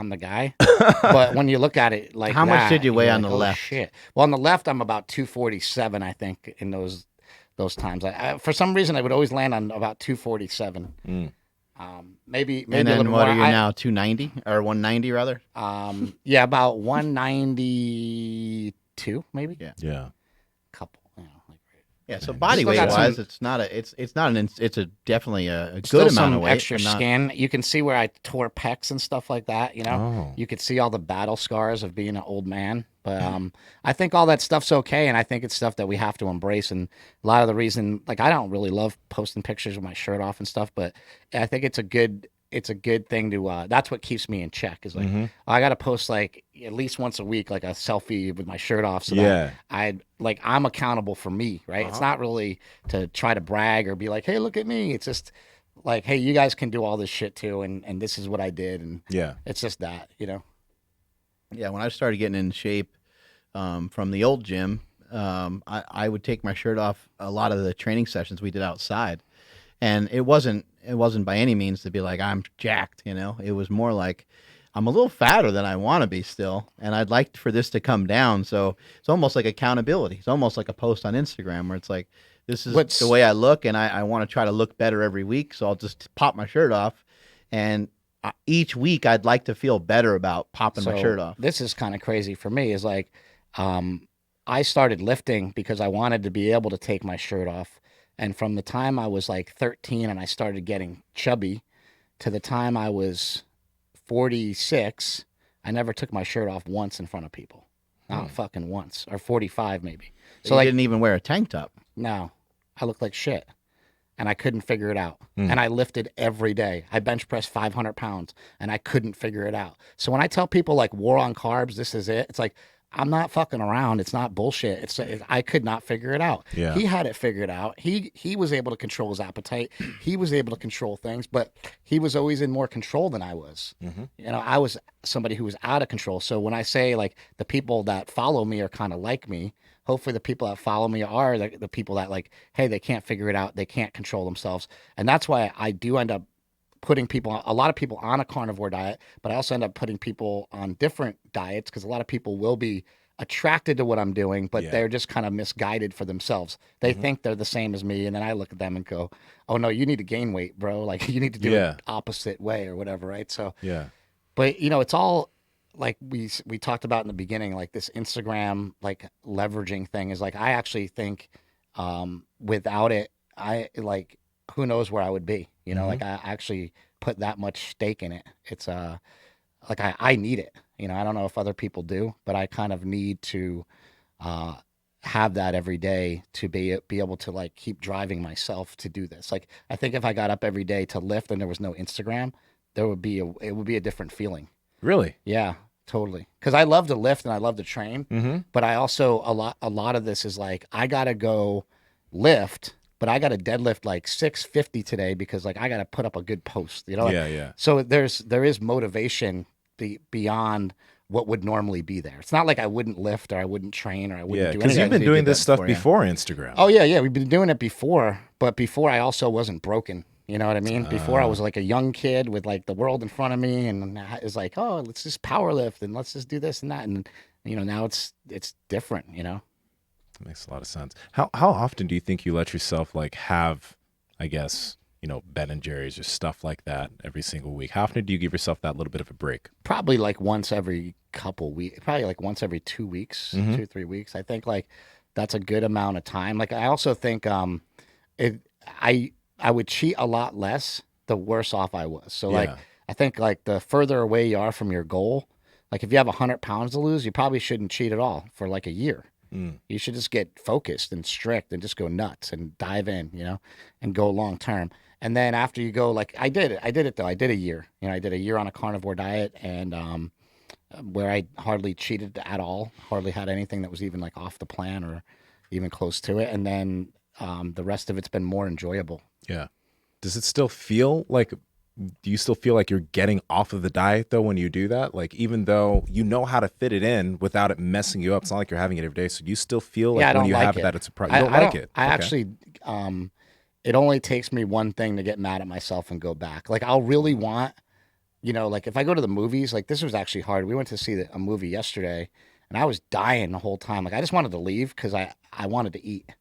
the guy. But when you look at it like How much that, did you weigh you're on like, the "Oh, left?" Shit. Well, on the left, I'm about 247, I think, in those times. I for some reason, I would always land on about 247. Maybe And a then little what more. are you now? 290 or 190 rather? Yeah, about 192, maybe. Yeah. Yeah. Couple. Yeah. So body Still weight got wise, some- it's definitely a good Still amount some of weight. extra but not- skin. You can see where I tore pecs and stuff like that. Oh. You could see all the battle scars of being an old man. But I think all that stuff's okay, and I think it's stuff that we have to embrace. And a lot of the reason, like, I don't really love posting pictures with my shirt off and stuff, but I think it's a good thing to. That's what keeps me in check. Is like I got to post like at least once a week, like a selfie with my shirt off, so that I'm accountable for me, right? It's not really to try to brag or be like, hey, look at me. It's just like, hey, you guys can do all this shit too, and this is what I did, and Yeah. it's just that, Yeah, when I started getting in shape from the old gym, I would take my shirt off a lot of the training sessions we did outside, and it wasn't by any means to be like I'm jacked, It was more like I'm a little fatter than I want to be still, and I'd like for this to come down. So it's almost like accountability. It's almost like a post on Instagram where it's like this is the way I look, and I want to try to look better every week. So I'll just pop my shirt off, and each week I'd like to feel better about popping my shirt off. This is kind of crazy for me. Is like, I started lifting because I wanted to be able to take my shirt off. And from the time I was like 13 and I started getting chubby to the time I was 46, I never took my shirt off once in front of people. Not fucking once. Or 45 maybe. So you didn't even wear a tank top? No. I looked like shit. And I couldn't figure it out. And I lifted every day. I bench pressed 500 pounds and I couldn't figure it out. So when I tell people like war on carbs, this is it. It's like, I'm not fucking around. It's not bullshit. I could not figure it out. Yeah. He had it figured out. He was able to control his appetite. He was able to control things, but he was always in more control than I was. You know, I was somebody who was out of control. So when I say like the people that follow me are kind of like me, hopefully the people that follow me are the people that like, hey, they can't figure it out. They can't control themselves. And that's why I do end up putting a lot of people on a carnivore diet, but I also end up putting people on different diets because a lot of people will be attracted to what I'm doing, but they're just kind of misguided for themselves. They think they're the same as me. And then I look at them and go, oh no, you need to gain weight, bro. Like you need to do it opposite way or whatever. Right. So, but you know, it's all like we talked about in the beginning, like this Instagram, like leveraging thing is like, I actually think, without it, who knows where I would be, you know, like I actually put that much stake in it. It's like I need it, you know. I don't know if other people do, but I kind of need to have that every day to be able to like keep driving myself to do this. Like I think if I got up every day to lift and there was no Instagram, it would be a different feeling. Really? Yeah, totally. Because I love to lift and I love to train, but I also a lot of this is like I gotta go lift. But I got to deadlift like 650 today because like I got to put up a good post, you know? Yeah. So there is motivation beyond what would normally be there. It's not like I wouldn't lift or I wouldn't train or I wouldn't do anything. Because you've been doing this stuff before Instagram. Oh yeah. We've been doing it before, but before I also wasn't broken. You know what I mean? Before I was like a young kid with like the world in front of me and it's like, oh, let's just power lift and let's just do this and that. And you know, now it's different, you know? Makes a lot of sense. How often do you think you let yourself like have, I guess, you know, Ben and Jerry's or stuff like that every single week? How often do you give yourself that little bit of a break? Probably like once every couple weeks. Probably like once every 2 weeks, 2-3 weeks. I think like that's a good amount of time. Like I also think I would cheat a lot less the worse off I was. So like I think like the further away you are from your goal, like if you have 100 pounds to lose, you probably shouldn't cheat at all for like a year. You should just get focused and strict and just go nuts and dive in, you know, and go long term. And then after you go, like I did it though. I did a year, you know, I did a year on a carnivore diet and where I hardly cheated at all, hardly had anything that was even like off the plan or even close to it. And then the rest of it's been more enjoyable. Yeah. Does it still feel like, do you still feel like you're getting off of the diet though when you do that? Like even though you know how to fit it in without it messing you up, it's not like you're having it every day. So do you still feel like when you have it that it's a problem? You don't like it? I actually, it only takes me one thing to get mad at myself and go back. Like I'll really want, you know, like if I go to the movies, like this was actually hard. We went to see a movie yesterday and I was dying the whole time. Like I just wanted to leave because I wanted to eat.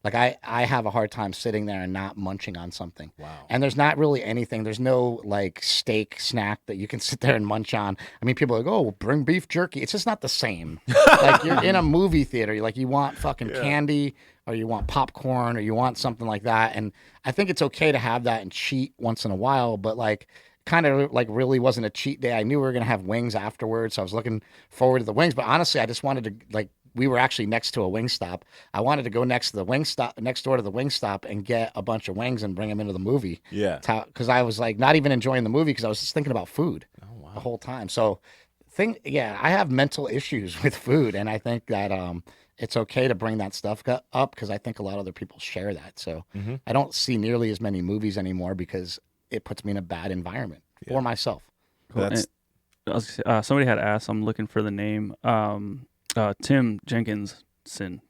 Like I have a hard time sitting there and not munching on something. Wow. And there's not really anything. There's no like steak snack that you can sit there and munch on. I mean, people are like, oh, well, bring beef jerky. It's just not the same. Like you're in a movie theater. You're like, you want fucking candy or you want popcorn or you want something like that. And I think it's okay to have that and cheat once in a while. But like kind of like really wasn't a cheat day. I knew we were going to have wings afterwards. So I was looking forward to the wings. But honestly, I just wanted to like, we were actually next to a Wingstop. I wanted to go next door to the Wingstop and get a bunch of wings and bring them into the movie. Yeah. Because I was like not even enjoying the movie because I was just thinking about food the whole time. So I have mental issues with food. And I think that it's okay to bring that stuff up because I think a lot of other people share that. So I don't see nearly as many movies anymore because it puts me in a bad environment for myself. Cool. Somebody had asked, I'm looking for the name, Tim Jenkinson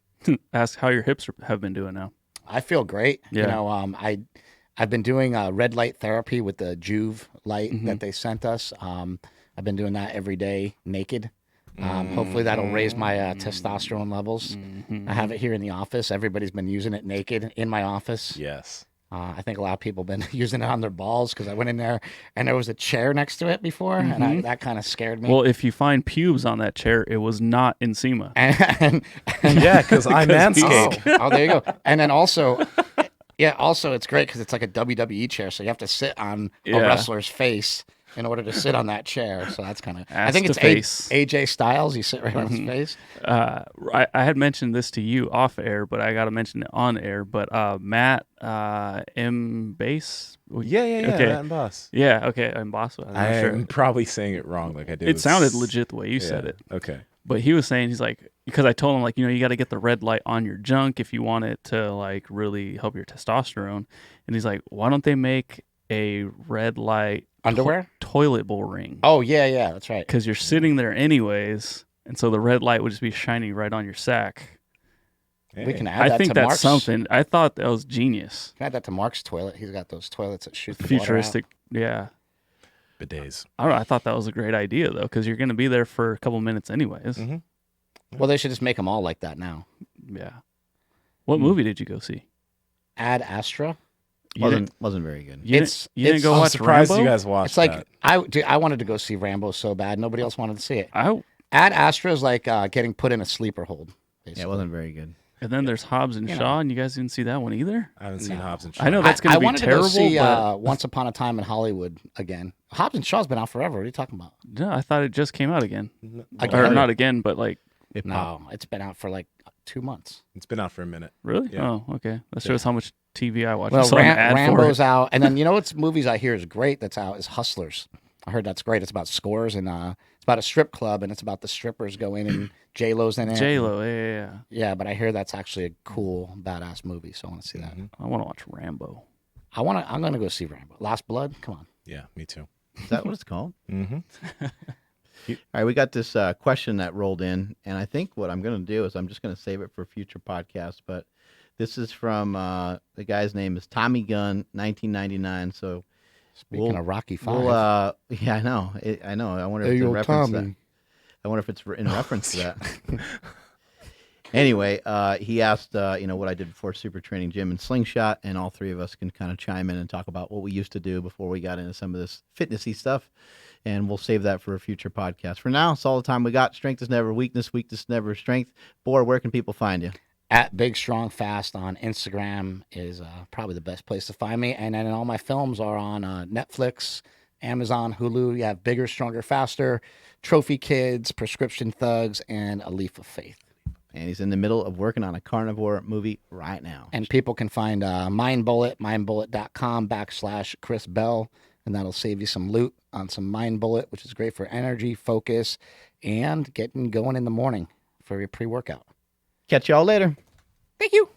asked how your hips have been doing now. I feel great. Yeah. You know, I've been doing red light therapy with the Juve light that they sent us. I've been doing that every day naked. Hopefully that'll raise my testosterone levels. I have it here in the office. Everybody's been using it naked in my office. Yes. I think a lot of people have been using it on their balls because I went in there and there was a chair next to it before, and that kind of scared me. Well, if you find pubes on that chair, it was not Nsima. and Yeah, because I manscape. oh, there you go. And then also, it's great because it's like a WWE chair, so you have to sit on a wrestler's face in order to sit on that chair. So that's kind of. I think it's AJ Styles. You sit right on his face. I had mentioned this to you off air, but I got to mention it on air. But Matt M. Bass. Yeah. Okay. Matt and Boss. Yeah. Okay. I'm Boss. I'm probably saying it wrong, like I did. It sounded legit the way you said it. Okay. But he was saying, he's like, because I told him, like, you got to get the red light on your junk if you want it to like really help your testosterone. And he's like, why don't they make a red light underwear toilet bowl ring? Oh yeah, that's right. Because you're sitting there anyways, and so the red light would just be shining right on your sack. Hey. We can add that I think to that's Mark's, something. I thought that was genius. Can add that to Mark's toilet. He's got those toilets that shoot the Futuristic, water out. yeah. Bidets. I don't know. I thought that was a great idea though, because you're going to be there for a couple minutes anyways. Well, they should just make them all like that now. Yeah. What movie did you go see? Ad Astra. Wasn't very good. You didn't go watch surprised Rambo? you guys watched It's like that. I wanted to go see Rambo so bad. Nobody else wanted to see it. I Ad Astra is like getting put in a sleeper hold. Basically. Yeah, it wasn't very good. And then there's Hobbs and Shaw, and you guys didn't see that one either? I haven't seen Hobbs and Shaw. I know that's going to be wanted terrible. to go see but Once Upon a Time in Hollywood again. Hobbs and Shaw's been out forever. What are you talking about? no, I thought it just came out again. Again? Or not again, but like, No, it's been out for like 2 months. It's been out for a minute. really? Yeah. Oh, okay. That shows how much TV I watch. I Well, saw an ad for Rambo's it. out. And then you know what's movies I hear is great that's out is Hustlers. I heard that's great. It's about scores and it's about a strip club and it's about the strippers go in and J-Lo's in it. J-Lo, yeah. Yeah, but I hear that's actually a cool, badass movie, so I want to see that. I want to watch Rambo. I'm going to go see Rambo. Last Blood? Come on. Yeah, me too. Is that what it's called? Mm-hmm. All right, we got this question that rolled in, and I think what I'm going to do is I'm just going to save it for future podcasts. But this is from the guy's name is Tommy Gunn, 1999. So Speaking of Rocky Five, yeah, I know. I know. I wonder if it's a reference to that. I wonder if it's in reference to that. Anyway, he asked, what I did before Super Training Gym and Slingshot, and all three of us can kind of chime in and talk about what we used to do before we got into some of this fitnessy stuff, and we'll save that for a future podcast. For now, it's all the time we got. Strength is never weakness. Weakness is never strength. Bor, where can people find you? at Big Strong Fast on Instagram is probably the best place to find me. And then all my films are on Netflix, Amazon, Hulu. You have Bigger, Stronger, Faster, Trophy Kids, Prescription Thugs, and A Leaf of Faith. And he's in the middle of working on a carnivore movie right now. And people can find Mind Bullet, mindbullet.com/Chris Bell, and that'll save you some loot on some Mind Bullet, which is great for energy, focus, and getting going in the morning for your pre-workout. Catch y'all later. Thank you.